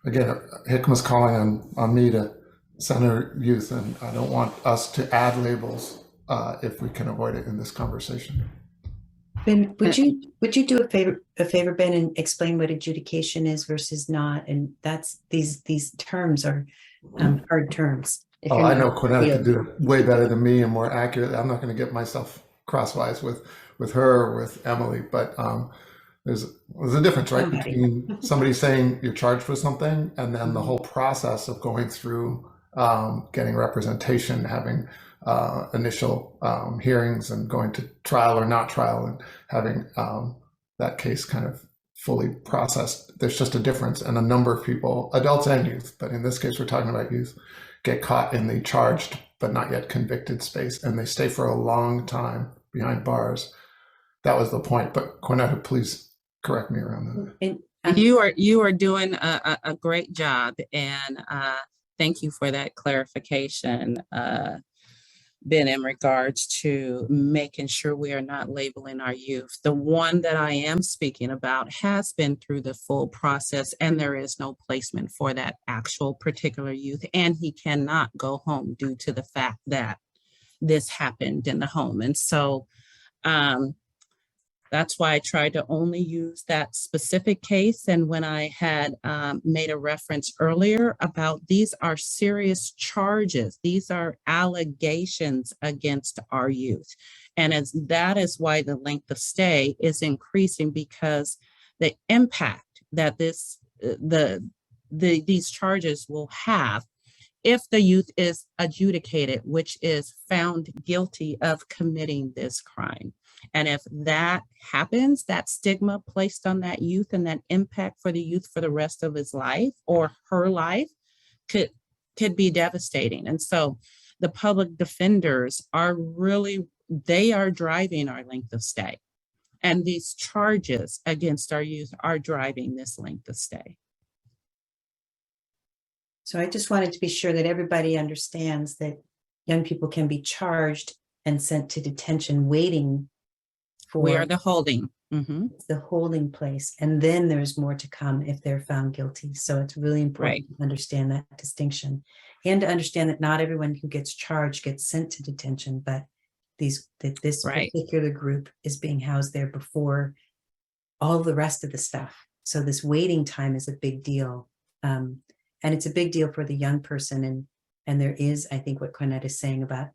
S5: again, Hikma's calling on me to center youth, and I don't want us to add labels if we can avoid it in this conversation.
S8: Ben, would you do a favor, Ben, and explain what adjudication is versus not? And that's these terms are hard terms.
S5: Oh, I know Quanetta could do it way better than me and more accurate. I'm not going to get myself crosswise with her or with Emily, but there's a difference, right, between somebody saying you're charged with something and then the whole process of going through getting representation, having initial hearings and going to trial or not trial and having that case kind of fully processed. There's just a difference, and a number of people, adults and youth, but in this case we're talking about youth, get caught in the charged but not yet convicted space, and they stay for a long time behind bars that was the point. But Quanetta, please correct me around that.
S8: And
S9: You are doing a great job, and thank you for that clarification, Ben, in regards to making sure we are not labeling our youth. The one that I am speaking about has been through the full process, and there is no placement for that actual particular youth, and he cannot go home due to the fact that this happened in the home. And so that's why I tried to only use that specific case. And when I had made a reference earlier about these are serious charges, these are allegations against our youth. And that is why the length of stay is increasing, because the impact that these charges will have if the youth is adjudicated, which is found guilty of committing this crime. And if that happens, that stigma placed on that youth and that impact for the youth for the rest of his life or her life could be devastating. And so the public defenders are they are driving our length of stay. And these charges against our youth are driving this length of stay.
S8: so I just wanted to be sure that everybody understands that young people can be charged and sent to detention waiting for.
S9: We are the holding.
S8: The holding place. And then there's more to come if they're found guilty. So it's really important to understand that distinction, and to understand that not everyone who gets charged gets sent to detention, but this particular group is being housed there before all the rest of the stuff. So this waiting time is a big deal. And it's a big deal for the young person. And there is, I think, what Quanetta is saying about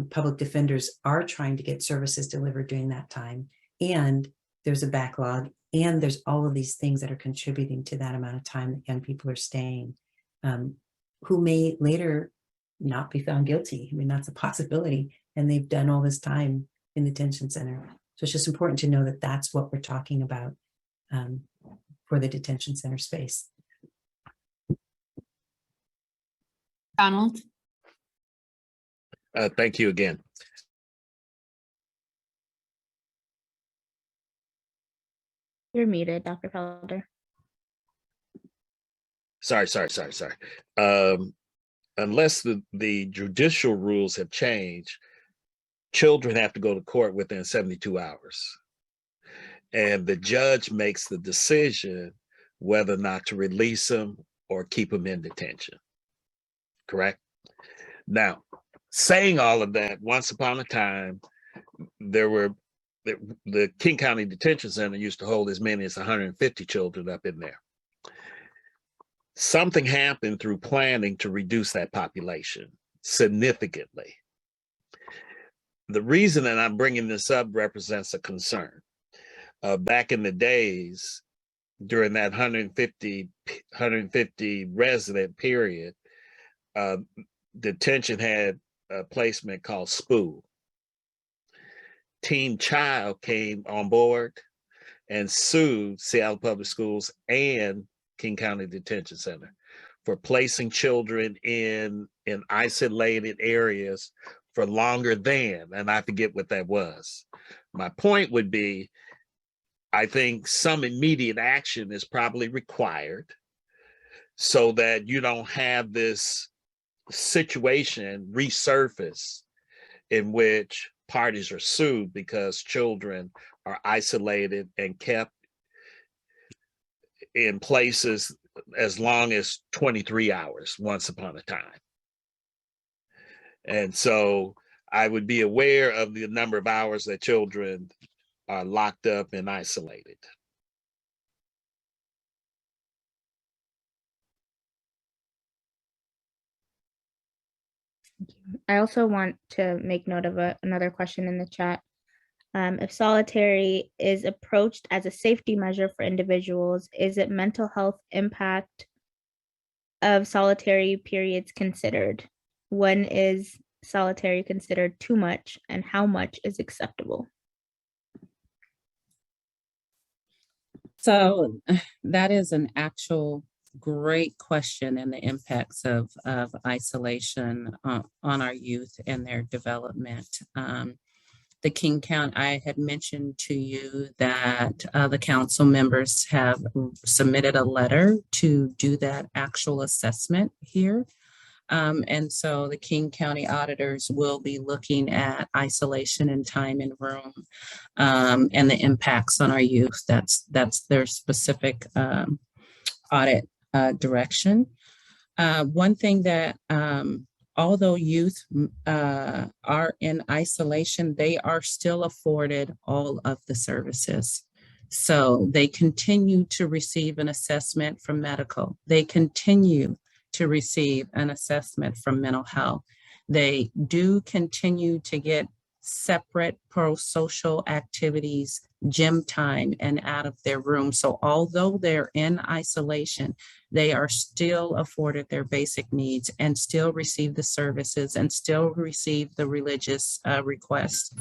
S8: public defenders are trying to get services delivered during that time. And there's a backlog, and there's all of these things that are contributing to that amount of time that young people are staying, who may later not be found guilty. I mean, that's a possibility. And they've done all this time in the detention center. So it's just important to know that that's what we're talking about for the detention center space.
S7: Donald?
S3: Thank you again.
S4: You're muted, Dr. Felder.
S3: Sorry. Unless the judicial rules have changed, children have to go to court within 72 hours. And the judge makes the decision whether or not to release them or keep them in detention. Correct? Now, saying all of that, once upon a time, the King County Detention Center used to hold as many as 150 children up in there. Something happened through planning to reduce that population significantly. The reason that I'm bringing this up represents a concern. Back in the days, during that 150 resident period, detention had a placement called SPOO. Team Child came on board and sued Seattle Public Schools and King County Detention Center for placing children in isolated areas for longer than, and I forget what that was. My point would be, I think some immediate action is probably required so that you don't have this situation resurface in which parties are sued because children are isolated and kept in places as long as 23 hours once upon a time. And so I would be aware of the number of hours that children are locked up and isolated.
S4: I also want to make note of another question in the chat. If solitary is approached as a safety measure for individuals, is it mental health impact of solitary periods considered? When is solitary considered too much, and how much is acceptable?
S9: So that is an actual great question, and the impacts of isolation on our youth and their development. the King County, I had mentioned to you that the council members have submitted a letter to do that actual assessment here. And so the King County auditors will be looking at isolation in time and room and the impacts on our youth. That's their specific audit direction. One thing that although youth are in isolation, they are still afforded all of the services. So they continue to receive an assessment from medical. They continue to receive an assessment from mental health. They do continue to get separate pro-social activities, gym time, and out of their room. So although they're in isolation, they are still afforded their basic needs and still receive the services and still receive the religious requests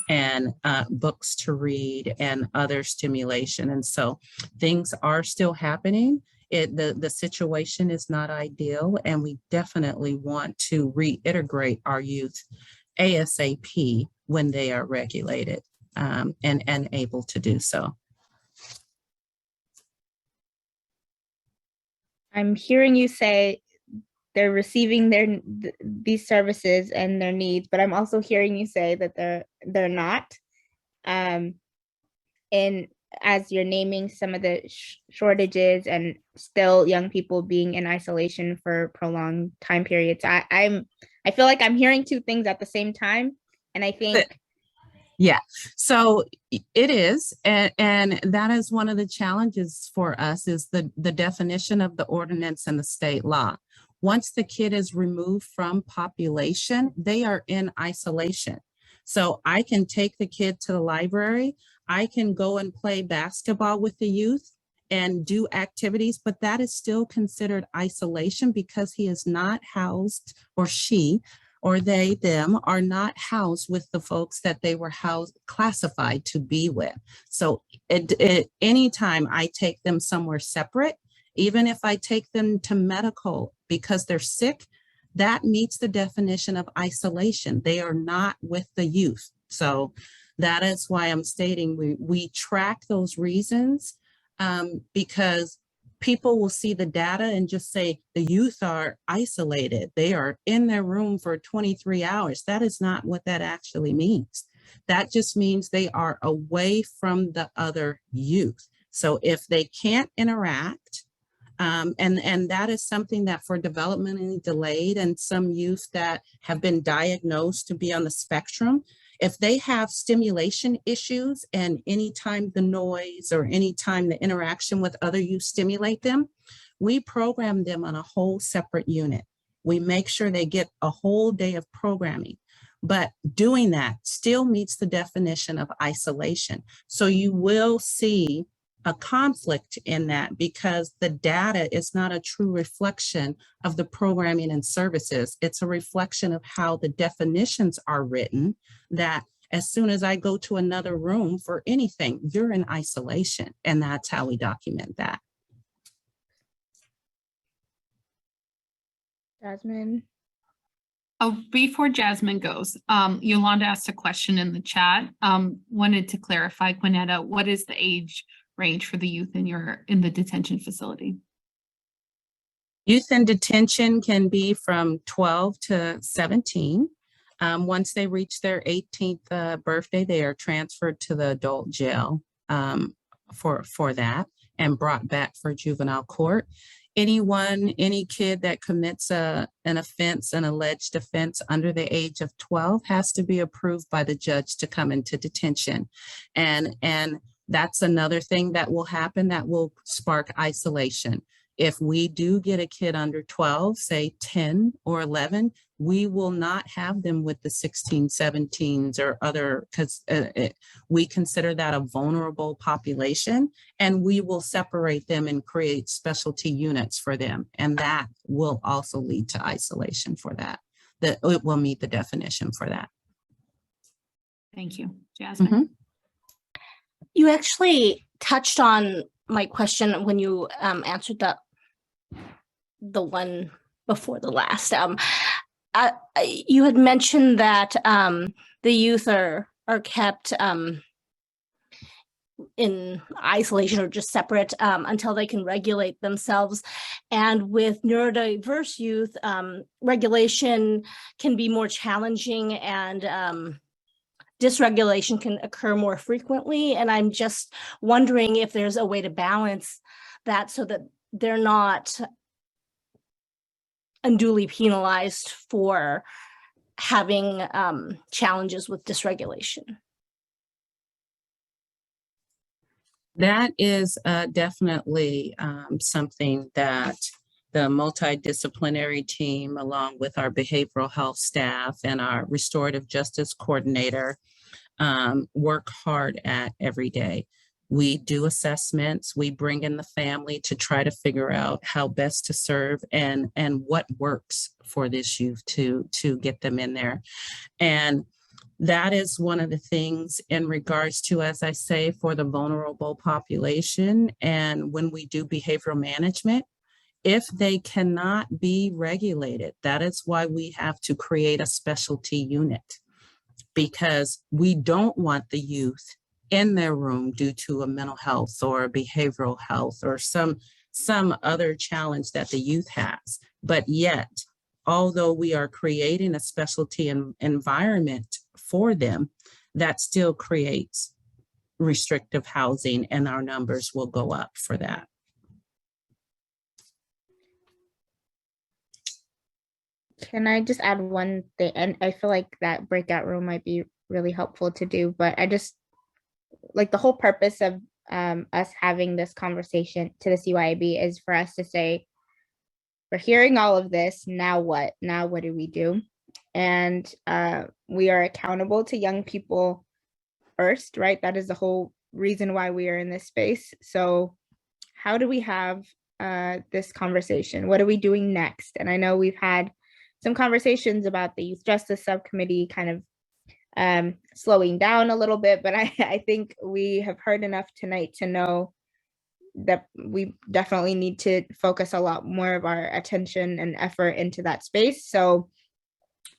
S9: and books to read and other stimulation. And so things are still happening. The situation is not ideal, and we definitely want to reintegrate our youth ASAP when they are regulated and able to do so.
S4: I'm hearing you say they're receiving these services and their needs, but I'm also hearing you say that they're not. And as you're naming some of the shortages and still young people being in isolation for prolonged time periods, I feel like I'm hearing two things at the same time. And I think
S9: yeah, so it is, and that is one of the challenges for us is the definition of the ordinance and the state law. Once the kid is removed from population, they are in isolation. So I can take the kid to the library, I can go and play basketball with the youth and do activities, but that is still considered isolation because he is not housed, or she, or they, them, are not housed with the folks that they were classified to be with. So anytime I take them somewhere separate, even if I take them to medical because they're sick, that meets the definition of isolation. They are not with the youth. So that is why I'm stating we track those reasons because people will see the data and just say the youth are isolated. They are in their room for 23 hours. That is not what that actually means. That just means they are away from the other youth. So if they can't interact, and that is something that for developmentally delayed and some youth that have been diagnosed to be on the spectrum, if they have stimulation issues and anytime the noise or anytime the interaction with other youth stimulate them, we program them on a whole separate unit. We make sure they get a whole day of programming, but doing that still meets the definition of isolation. So you will see a conflict in that because the data is not a true reflection of the programming and services. It's a reflection of how the definitions are written, that as soon as I go to another room for anything, you're in isolation. And that's how we document that.
S4: Jasmine.
S7: Oh, before Jasmine goes, Yolanda asked a question in the chat. Wanted to clarify, Quanetta, what is the age range for the youth in the detention facility?
S9: Youth in detention can be from 12 to 17. Once they reach their 18th birthday, they are transferred to the adult jail for that and brought back for juvenile court. Any kid that commits an offense, an alleged offense under the age of 12 has to be approved by the judge to come into detention. And that's another thing that will happen that will spark isolation. If we do get a kid under 12, say 10 or 11, we will not have them with the 16, 17s or other, because we consider that a vulnerable population, and we will separate them and create specialty units for them. And that will also lead to isolation for that. That it will meet the definition for that.
S7: Thank you, Jasmine.
S9: Mm-hmm.
S13: You actually touched on my question when you answered the one before the last. You had mentioned that the youth are are kept in isolation or just separate until they can regulate themselves. And with neurodiverse youth, regulation can be more challenging, and dysregulation can occur more frequently. And I'm just wondering if there's a way to balance that so that they're not unduly penalized for having challenges with dysregulation.
S9: That is definitely something that the multidisciplinary team, along with our behavioral health staff and our restorative justice coordinator, work hard at every day. We do assessments, we bring in the family to try to figure out how best to serve and what works for this youth to get them in there. And that is one of the things in regards to, as I say, for the vulnerable population. And when we do behavioral management, if they cannot be regulated, that is why we have to create a specialty unit, because we don't want the youth in their room due to a mental health or behavioral health or some other challenge that the youth has. But yet, although we are creating a specialty environment for them, that still creates restrictive housing, and our numbers will go up for that.
S4: Can I just add one thing? And I feel like that breakout room might be really helpful to do, but I just like the whole purpose of us having this conversation to the CYAB is for us to say, we're hearing all of this, now what? Now what do we do? And we are accountable to young people first, right? That is the whole reason why we are in this space. So how do we have this conversation? What are we doing next? And I know we've had some conversations about the Youth Justice Subcommittee kind of slowing down a little bit, but I think we have heard enough tonight to know that we definitely need to focus a lot more of our attention and effort into that space. So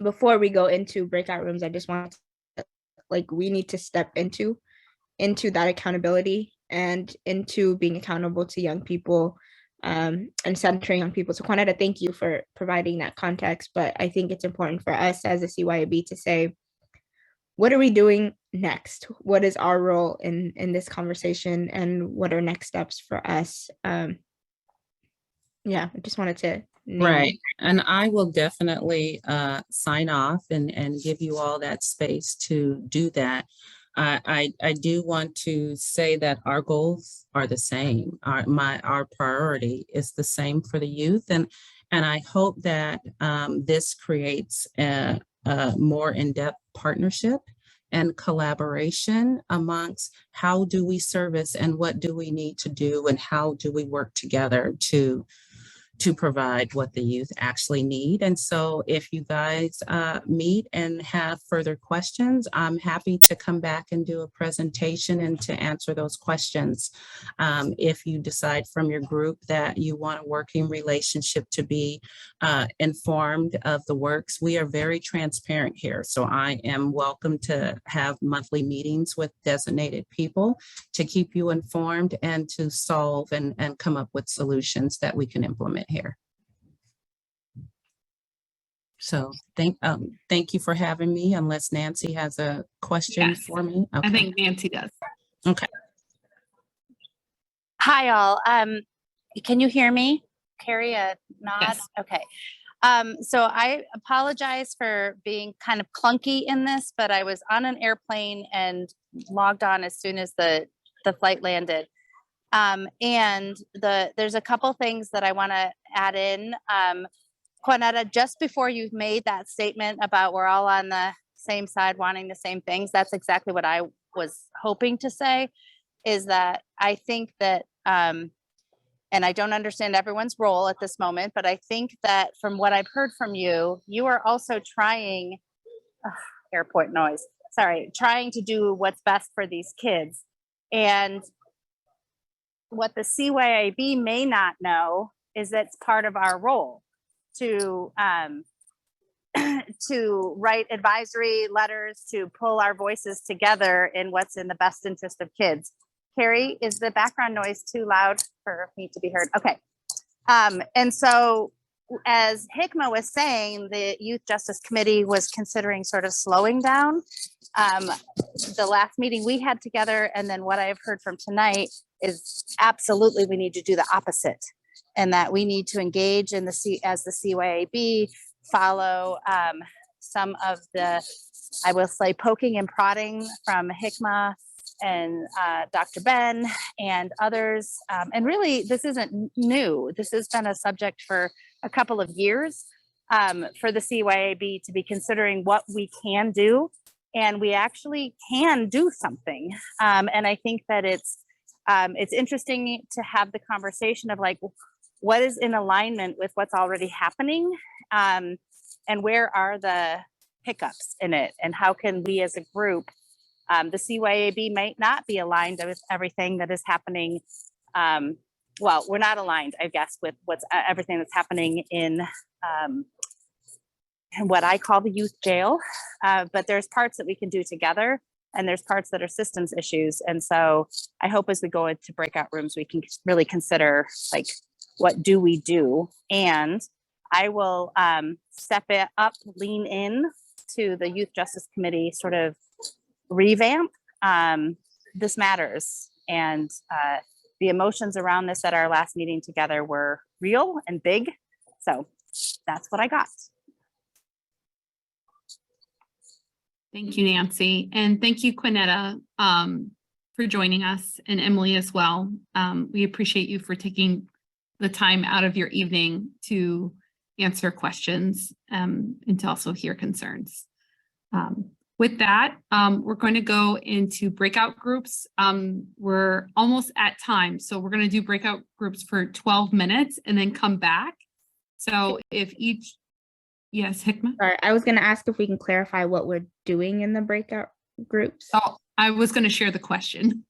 S4: before we go into breakout rooms, I just want to, like, we need to step into that accountability and into being accountable to young people and centering young people. So Quanetta, thank you for providing that context, but I think it's important for us as a CYAB to say, what are we doing next? What is our role in this conversation, and what are next steps for us? Yeah, I just wanted to
S9: Right. And I will definitely sign off and give you all that space to do that. I do want to say that our goals are the same. Our priority is the same for the youth. And I hope that this creates a more in-depth partnership and collaboration amongst how do we service and what do we need to do and how do we work together to provide what the youth actually need. And so if you guys meet and have further questions, I'm happy to come back and do a presentation and to answer those questions. If you decide from your group that you want a working relationship to be informed of the works, we are very transparent here. So I am welcome to have monthly meetings with designated people to keep you informed and to solve and come up with solutions that we can implement here. So thank you for having me, unless Nancy has a question
S7: Yes,
S9: for me. Okay.
S7: I think Nancy does.
S9: Okay.
S14: Hi, all. Can you hear me? Carrie, a nod?
S7: Yes.
S14: Okay. So I apologize for being kind of clunky in this, but I was on an airplane and logged on as soon as the flight landed. And there's a couple things that I want to add in. Quanetta, just before you made that statement about we're all on the same side wanting the same things, that's exactly what I was hoping to say, is that I think that, and I don't understand everyone's role at this moment, but I think that from what I've heard from you, you are also trying, airport noise, sorry, trying to do what's best for these kids. And what the CYAB may not know is that's part of our role to to write advisory letters, to pull our voices together in what's in the best interest of kids. Carrie, is the background noise too loud for me to be heard? Okay. And so as Hikma was saying, the Youth Justice Committee was considering sort of slowing down. The last meeting we had together, and then what I've heard from tonight is absolutely we need to do the opposite, and that we need to engage in as the CYAB, follow some of the, I will say, poking and prodding from Hikma and Dr. Ben and others. And really, this isn't new. This has been a subject for a couple of years for the CYAB to be considering what we can do. And we actually can do something. And I think that it's interesting to have the conversation of like, what is in alignment with what's already happening? And where are the hiccups in it? And how can we as a group, the CYAB might not be aligned with everything that is happening. Well, we're not aligned, I guess, with what's everything that's happening in what I call the youth jail. But there's parts that we can do together, and there's parts that are systems issues. And so I hope as we go into breakout rooms, we can really consider like, what do we do? And I will step it up, lean in to the Youth Justice Committee sort of revamp. This matters. And the emotions around this at our last meeting together were real and big. So that's what I got.
S7: Thank you, Nancy. And thank you, Quanetta, for joining us, and Emily as well. We appreciate you for taking the time out of your evening to answer questions and to also hear concerns. With that, we're going to go into breakout groups. We're almost at time, so we're going to do breakout groups for 12 minutes and then come back. So if each, yes, Hikma?
S4: Sorry, I was going to ask if we can clarify what we're doing in the breakout groups.
S7: Oh, I was going to share the question.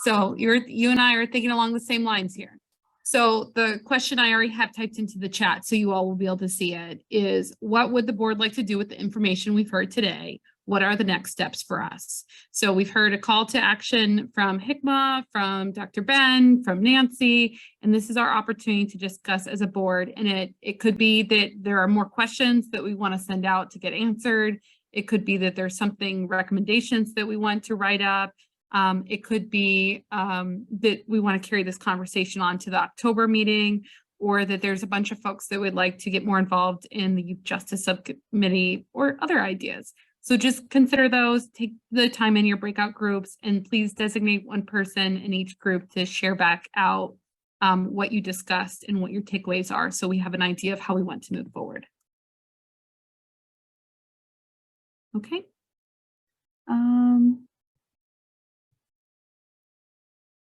S7: So you and I are thinking along the same lines here. So the question I already have typed into the chat, so you all will be able to see it, is what would the board like to do with the information we've heard today? What are the next steps for us? So we've heard a call to action from Hikma, from Dr. Ben, from Nancy, and this is our opportunity to discuss as a board. And it could be that there are more questions that we want to send out to get answered. It could be that there's something, recommendations that we want to write up. It could be that we want to carry this conversation on to the October meeting, or that there's a bunch of folks that would like to get more involved in the Youth Justice Subcommittee or other ideas. So just consider those, take the time in your breakout groups, and please designate one person in each group to share back out what you discussed and what your takeaways are, so we have an idea of how we want to move forward. Okay.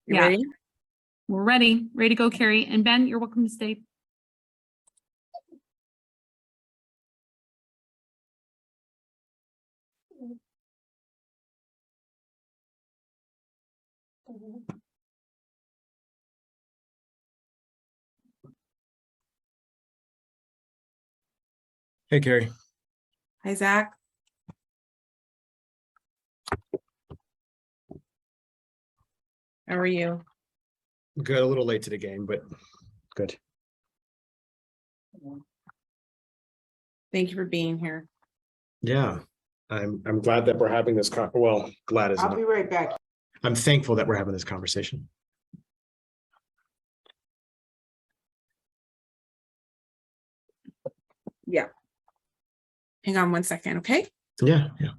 S9: You ready?
S7: We're ready. Ready to go, Carrie. And Ben, you're welcome to stay.
S2: Hey, Carrie.
S9: Hi, Zach. How are you?
S2: Good. A little late to the game, but good.
S9: Thank you for being here.
S2: Yeah, I'm glad that we're having this. Well, glad isn't
S9: I'll be
S2: it?
S9: right back.
S2: I'm thankful that we're having this conversation.
S9: Yeah. Hang on one second, okay?
S2: Yeah, yeah.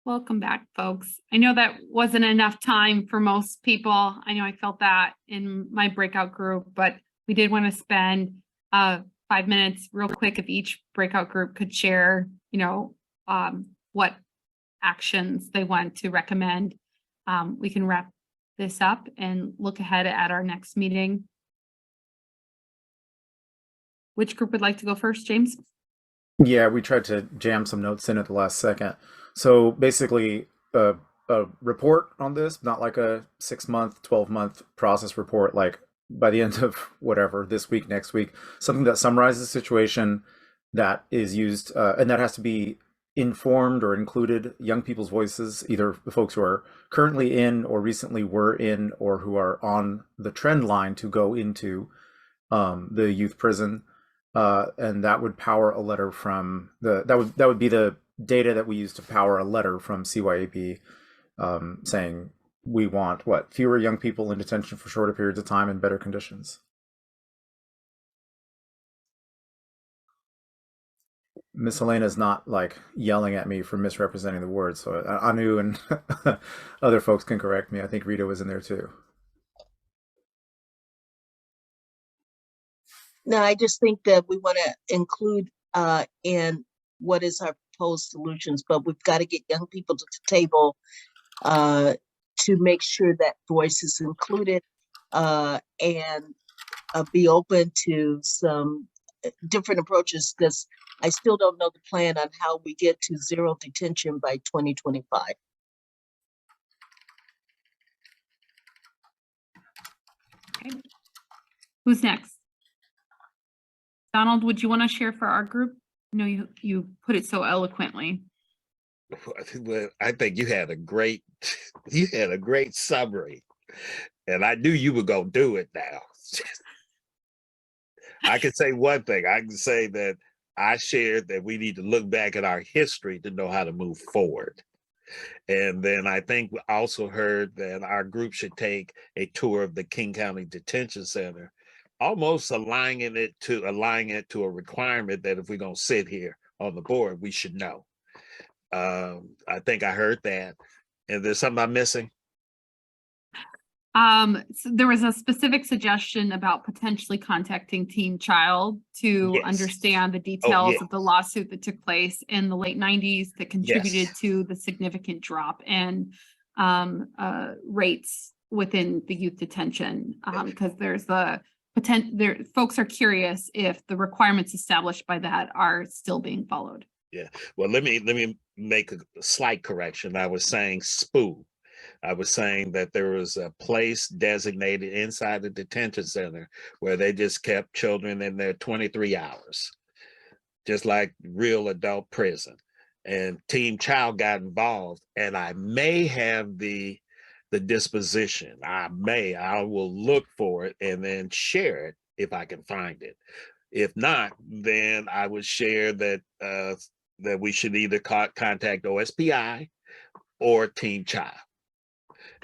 S7: Welcome back, folks. I know that wasn't enough time for most people. I know I felt that in my breakout group, but we did want to spend 5 minutes real quick if each breakout group could share, what actions they want to recommend. We can wrap this up and look ahead at our next meeting. Which group would like to go first, James?
S11: Yeah, we tried to jam some notes in at the last second. So basically, a report on this, not like a 6-month, 12-month process report, like by the end of whatever, this week, next week, something that summarizes the situation that is used, and that has to be informed or included young people's voices, either the folks who are currently in or recently were in or who are on the trend line to go into the youth prison. And that would power a letter from that would be the data that we use to power a letter from CYAB saying we want fewer young people in detention for shorter periods of time and better conditions. Miss Elena's not like yelling at me for misrepresenting the words, so Anu and other folks can correct me. I think Rita was in there too.
S10: No, I just think that we want to include in what is our proposed solutions, but we've got to get young people to the table to make sure that voice is included and be open to some different approaches, because I still don't know the plan on how we get to zero detention by 2025.
S7: Okay. Who's next? Donald, would you want to share for our group? No, you put it so eloquently.
S3: Well, I think you had a great summary, and I knew you were gonna do it now. I can say one thing. I can say that I shared that we need to look back at our history to know how to move forward. And then I think we also heard that our group should take a tour of the King County Detention Center, almost aligning it to a requirement that if we're going to sit here on the board, we should know. I think I heard that. And there's something I'm missing.
S7: So there was a specific suggestion about potentially contacting Teen Child to understand the details of the lawsuit that took place in the late 90s that contributed to the significant drop in rates within the youth detention, because there's the potential folks are curious if the requirements established by that are still being followed.
S3: Yeah. Well, let me make a slight correction. I was saying SPOO. I was saying that there was a place designated inside the detention center where they just kept children in there 23 hours, just like real adult prison. And Team Child got involved, and I may have the disposition. I will look for it and then share it if I can find it. If not, then I would share that that we should either contact OSPI or Team Child,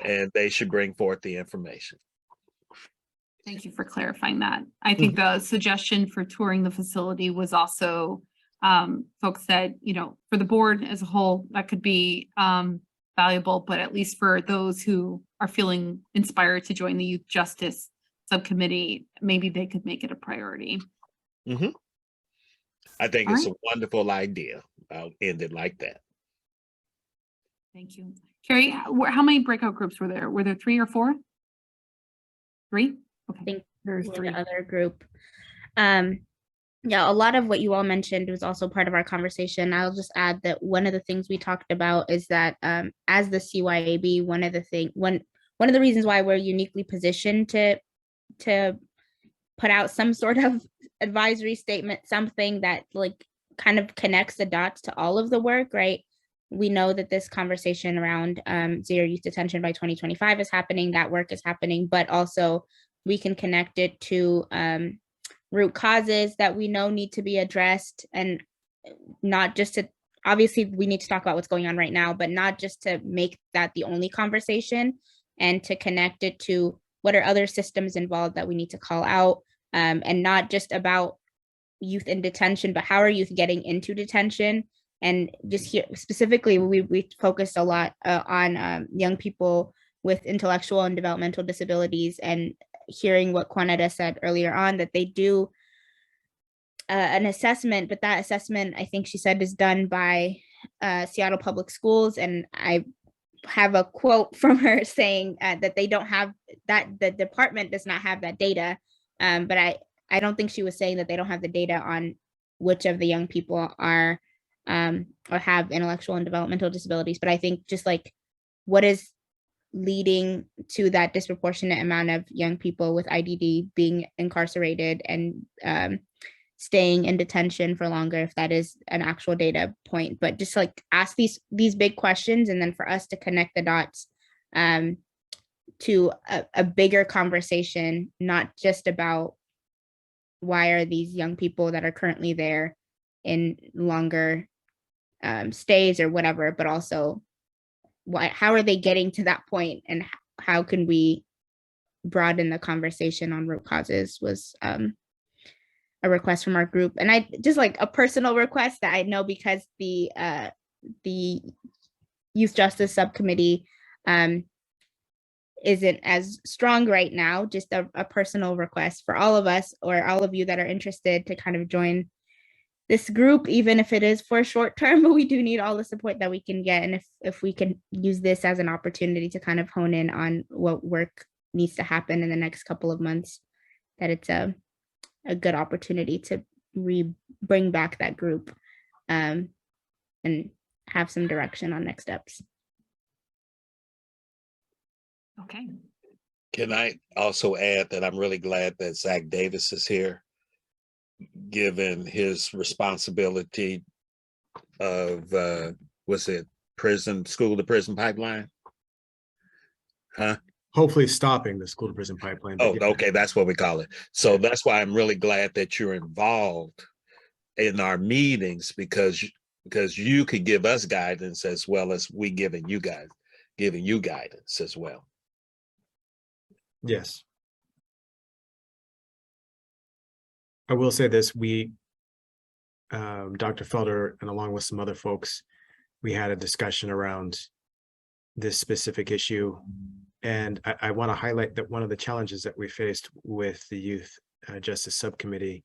S3: and they should bring forth the information.
S7: Thank you for clarifying that. I think the suggestion for touring the facility was also folks said, for the board as a whole, that could be valuable, but at least for those who are feeling inspired to join the Youth Justice Subcommittee, maybe they could make it a priority.
S3: I think it's a wonderful idea. I'll end it like that.
S7: Thank you. Carrie, how many breakout groups were there? Were there 3 or 4? 3? Okay.
S4: I think
S7: there's
S4: with
S7: 3.
S4: the other group. Yeah, a lot of what you all mentioned was also part of our conversation. I'll just add that one of the things we talked about is that as the CYAB, one of the reasons why we're uniquely positioned to put out some sort of advisory statement, something that like kind of connects the dots to all of the work, right? We know that this conversation around zero youth detention by 2025 is happening, that work is happening, but also we can connect it to root causes that we know need to be addressed, and not just to, obviously we need to talk about what's going on right now, but not just to make that the only conversation, and to connect it to what are other systems involved that we need to call out, and not just about youth in detention, but how are youth getting into detention. And just here specifically, we focused a lot on young people with intellectual and developmental disabilities, and hearing what Quanetta said earlier on, that they do an assessment, but that assessment, I think she said, is done by Seattle Public Schools. And I have a quote from her saying that they don't have that, the department does not have that data. But I don't think she was saying that they don't have the data on which of the young people are or have intellectual and developmental disabilities. But I think just like what is leading to that disproportionate amount of young people with IDD being incarcerated and staying in detention for longer, if that is an actual data point. But just like ask these big questions, and then for us to connect the dots to a bigger conversation, not just about why are these young people that are currently there in longer stays or whatever, but also how are they getting to that point, and how can we broaden the conversation on root causes was a request from our group. And I just like a personal request that I know, because the Youth Justice Subcommittee isn't as strong right now, just a personal request for all of us, or all of you that are interested, to kind of join this group, even if it is for a short term. But we do need all the support that we can get. And if we can use this as an opportunity to kind of hone in on what work needs to happen in the next couple of months, that it's a good opportunity to bring back that group and have some direction on next steps.
S7: Okay.
S3: Can I also add that I'm really glad that Zach Davis is here, given his responsibility of, what's it, school to prison pipeline? Huh?
S2: Hopefully stopping the school to prison pipeline.
S3: Oh, okay, that's what we call it. So that's why I'm really glad that you're involved in our meetings, because you could give us guidance as well as we giving you guidance as well.
S2: Yes. I will say this, Dr. Felder, and along with some other folks, we had a discussion around this specific issue. And I want to highlight that one of the challenges that we faced with the Youth Justice Subcommittee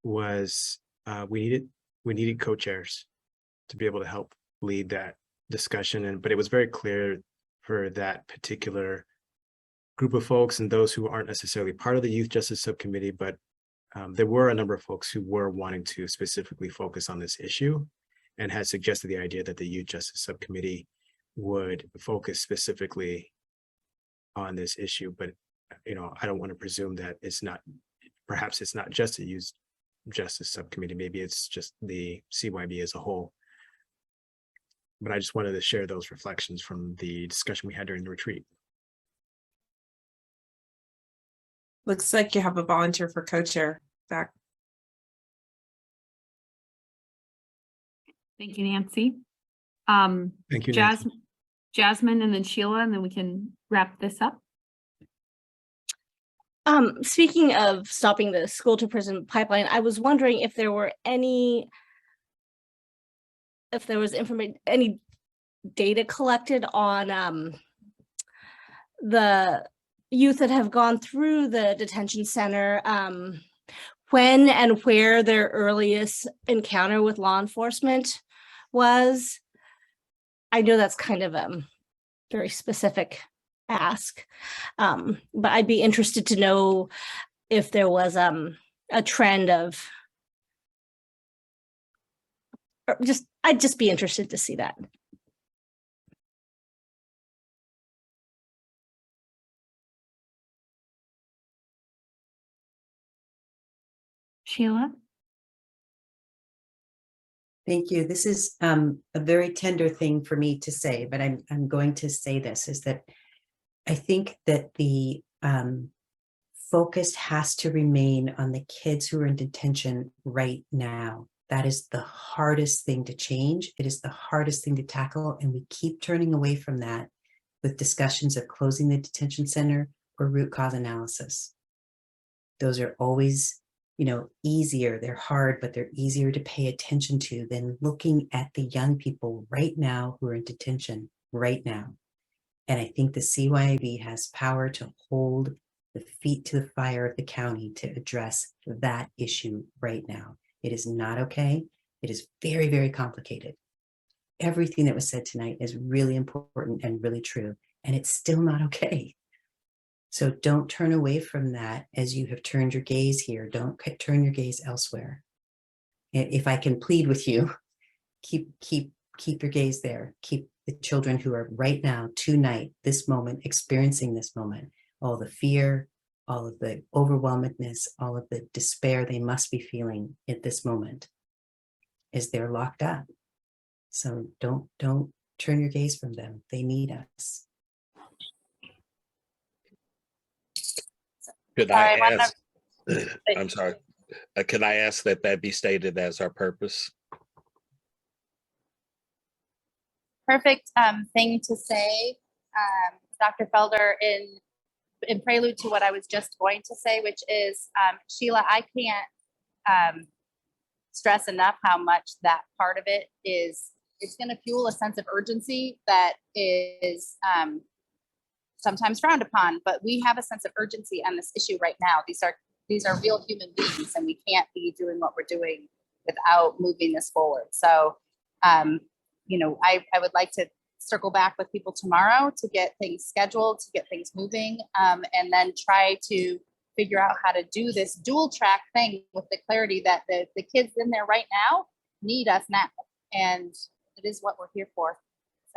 S2: was we needed co-chairs to be able to help lead that discussion. But it was very clear for that particular group of folks, and those who aren't necessarily part of the Youth Justice Subcommittee, but there were a number of folks who were wanting to specifically focus on this issue, and had suggested the idea that the Youth Justice Subcommittee would focus specifically on this issue. But I don't want to presume that perhaps it's not just a Youth Justice Subcommittee, maybe it's just the CYB as a whole. But I just wanted to share those reflections from the discussion we had during the retreat.
S15: Looks like you have a volunteer for co-chair, Zach.
S7: Thank you, Nancy.
S2: Thank you, Nancy.
S7: Jasmine, and then Sheila, and then we can wrap this up.
S13: Speaking of stopping the school to prison pipeline, I was wondering if there was any data collected on the youth that have gone through the detention center, when and where their earliest encounter with law enforcement was. I know that's kind of a very specific ask, but I'd be interested to know if there was a trend of, I'd just be interested to see that.
S7: Sheila?
S8: Thank you. This is a very tender thing for me to say, but I'm going to say this, is that I think that the focus has to remain on the kids who are in detention right now. That is the hardest thing to change. It is the hardest thing to tackle. And we keep turning away from that with discussions of closing the detention center or root cause analysis. Those are always, easier. They're hard, but they're easier to pay attention to than looking at the young people right now who are in detention right now. And I think the CYAB has power to hold the feet to the fire of the county to address that issue right now. It is not okay. It is very, very complicated. everything that was said tonight is really important and really true, and it's still not okay. So don't turn away from that as you have turned your gaze here. Don't turn your gaze elsewhere. If I can plead with you, keep your gaze there. Keep the children who are right now, tonight, this moment, experiencing this moment, all the fear, all of the overwhelmedness, all of the despair they must be feeling at this moment as they're locked up. So don't turn your gaze from them. They need us.
S3: Could
S14: Sorry,
S3: I ask, I'm sorry, could I ask that that be stated as our purpose?
S14: Perfect thing to say, Dr. Felder, in prelude to what I was just going to say, which is, Sheila, I can't stress enough how much that part of it is, it's going to fuel a sense of urgency that is sometimes frowned upon, but we have a sense of urgency on this issue right now. These are real human beings, and we can't be doing what we're doing without moving this forward. So, you know, I would like to circle back with people tomorrow to get things scheduled, to get things moving, and then try to figure out how to do this dual track thing with the clarity that the kids in there right now need us now. And it is what we're here for.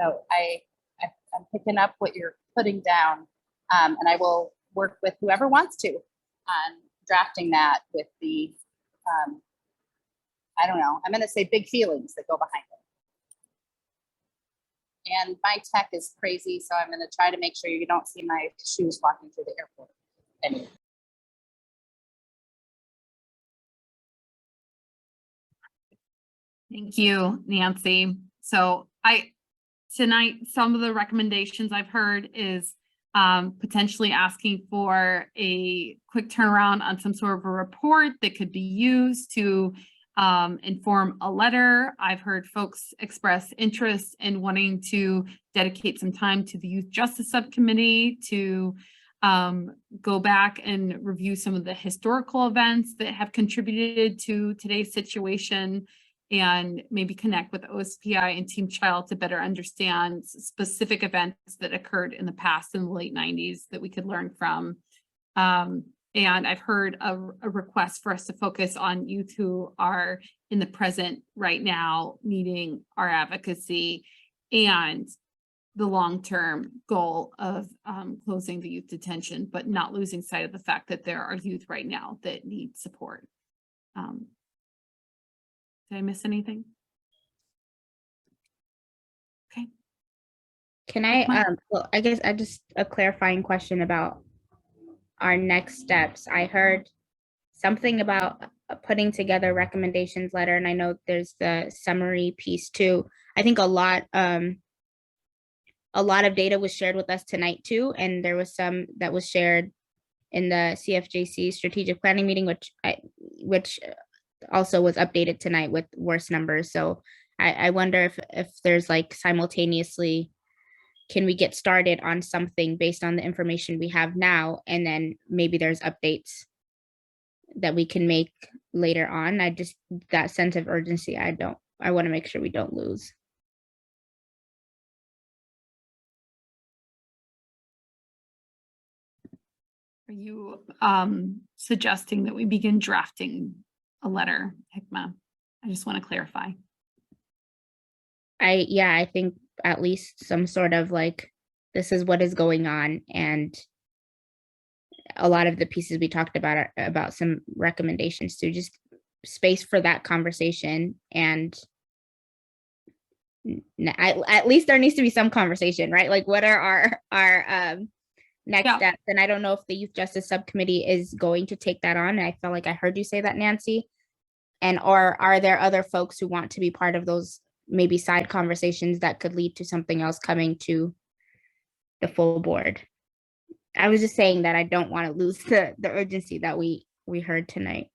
S14: So I'm picking up what you're putting down, and I will work with whoever wants to on drafting that with the, I don't know, I'm going to say big feelings that go behind it. And my tech is crazy, so I'm going to try to make sure you don't see my shoes walking through the airport. Anyway.
S7: Thank you, Nancy. So tonight, some of the recommendations I've heard is potentially asking for a quick turnaround on some sort of a report that could be used to inform a letter. I've heard folks express interest in wanting to dedicate some time to the Youth Justice Subcommittee to go back and review some of the historical events that have contributed to today's situation, and maybe connect with OSPI and Team Child to better understand specific events that occurred in the past in the late 90s that we could learn from. And I've heard a request for us to focus on youth who are in the present right now, needing our advocacy, and the long-term goal of closing the youth detention, but not losing sight of the fact that there are youth right now that need support. Did I miss anything? Okay.
S4: Can I, well, I guess a clarifying question about our next steps. I heard something about putting together a recommendations letter, and I know there's the summary piece too. I think a lot of data was shared with us tonight too, and there was some that was shared in the CFJC strategic planning meeting, which also was updated tonight with worse numbers. So I wonder if there's like simultaneously, can we get started on something based on the information we have now, and then maybe there's updates that we can make later on. That sense of urgency, I want to make sure we don't lose.
S7: Are you suggesting that we begin drafting a letter, Hikma? I just want to clarify.
S4: I think at least some sort of like, this is what is going on, and a lot of the pieces we talked about some recommendations to just space for that conversation. And at least there needs to be some conversation, right? Like, what are our next steps? And I don't know if the Youth Justice Subcommittee is going to take that on. I felt like I heard you say that, Nancy. And or are there other folks who want to be part of those maybe side conversations that could lead to something else coming to the full board? I was just saying that I don't want to lose the urgency that we heard tonight.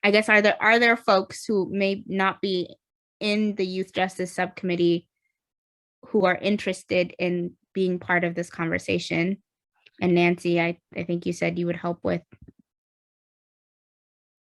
S4: I guess, are there folks who may not be in the Youth Justice Subcommittee who are interested in being part of this conversation? And Nancy, I think you said you would help with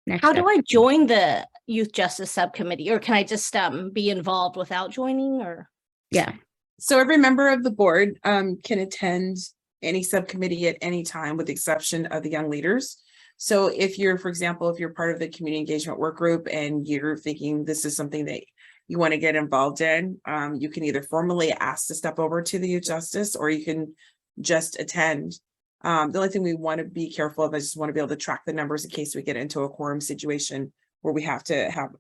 S4: next
S13: How
S4: step.
S13: do I join the Youth Justice Subcommittee, or can I just be involved without joining, or?
S4: Yeah.
S15: So every member of the board can attend any subcommittee at any time with the exception of the young leaders. So if you're, for example, if you're part of the community engagement work group and you're thinking this is something that you want to get involved in, you can either formally ask to step over to the youth justice, or you can just attend. The only thing we want to be careful of is just want to be able to track the numbers in case we get into a quorum situation where we have to have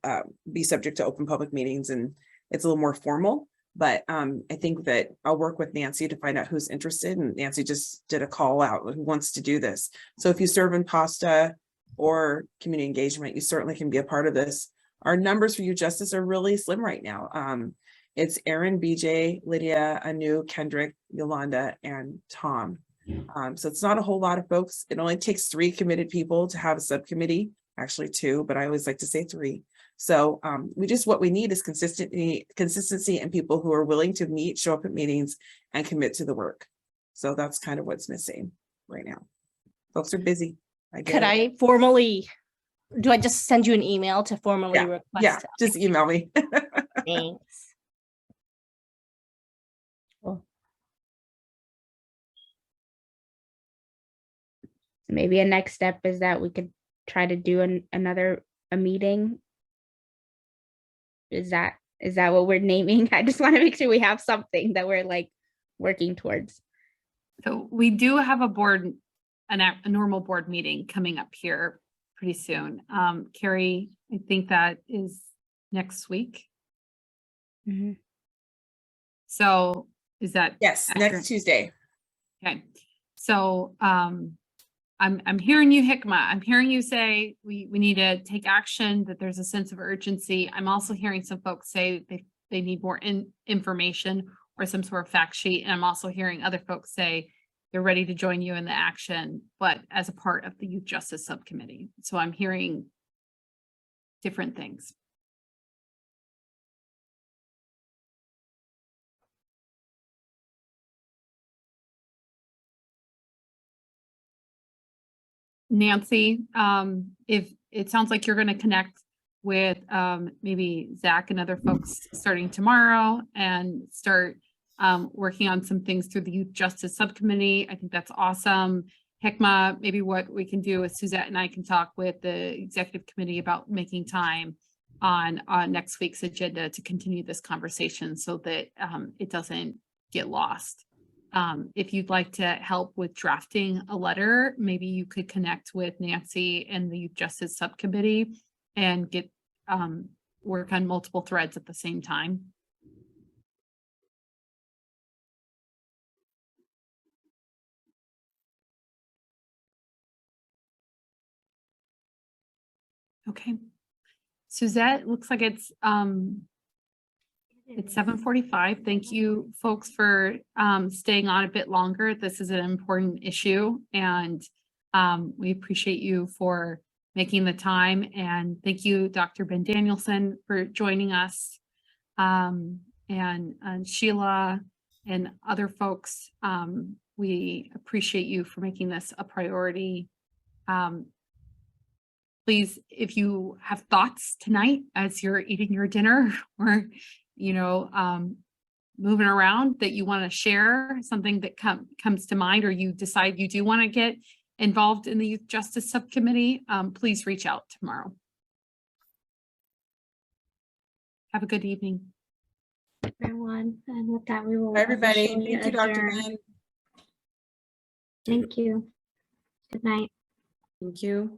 S15: be subject to open public meetings and it's a little more formal. But I think that I'll work with Nancy to find out who's interested, and Nancy just did a call out who wants to do this. So if you serve in PASTA or community engagement, you certainly can be a part of this. Our numbers for youth justice are really slim right now. It's Aaron, BJ, Lydia, Anu, Kendrick, Yolanda, and Tom. So it's not a whole lot of folks. It only takes 3 committed people to have a subcommittee, actually 2, but I always like to say 3. So what we need is consistency and people who are willing to meet, show up at meetings and commit to the work. So that's kind of what's missing right now. Folks are busy.
S13: Could I formally, do I just send you an email to formally request?
S15: Yeah, just email me.
S13: Thanks.
S4: Cool. Maybe a next step is that we could try to do a meeting. Is that what we're naming? I just want to make sure we have something that we're like working towards.
S7: So we do have a normal board meeting coming up here pretty soon. Carrie, I think that is next week.
S4: Mm-hmm.
S7: So is that?
S15: Yes,
S7: accurate?
S15: next Tuesday.
S7: Okay. So I'm hearing you, Hikma. I'm hearing you say we need to take action, that there's a sense of urgency. I'm also hearing some folks say they need more information or some sort of fact sheet. And I'm also hearing other folks say they're ready to join you in the action, but as a part of the Youth Justice Subcommittee. So I'm hearing different things. Nancy, if it sounds like you're going to connect with maybe Zach and other folks starting tomorrow and start working on some things through the Youth Justice Subcommittee, I think that's awesome. Hikma, maybe what we can do is Suzette and I can talk with the executive committee about making time on next week's agenda to continue this conversation so that it doesn't get lost. If you'd like to help with drafting a letter, maybe you could connect with Nancy and the Youth Justice Subcommittee and get work on multiple threads at the same time. Okay. Suzette, looks like it's 7:45. Thank you folks for staying on a bit longer. This is an important issue and we appreciate you for making the time, and thank you, Dr. Ben Danielson, for joining us, and Sheila and other folks. We appreciate you for making this a priority. Please, if you have thoughts tonight as you're eating your dinner or moving around that you want to share, something that comes to mind, or you decide you do want to get involved in the Youth Justice Subcommittee, please reach out tomorrow. Have a good evening.
S1: Everyone, and with that, we will.
S15: Bye, everybody.
S1: officially
S15: Thank you, Dr.
S1: adjourn.
S15: Ben.
S1: Thank you. Good night.
S15: Thank you.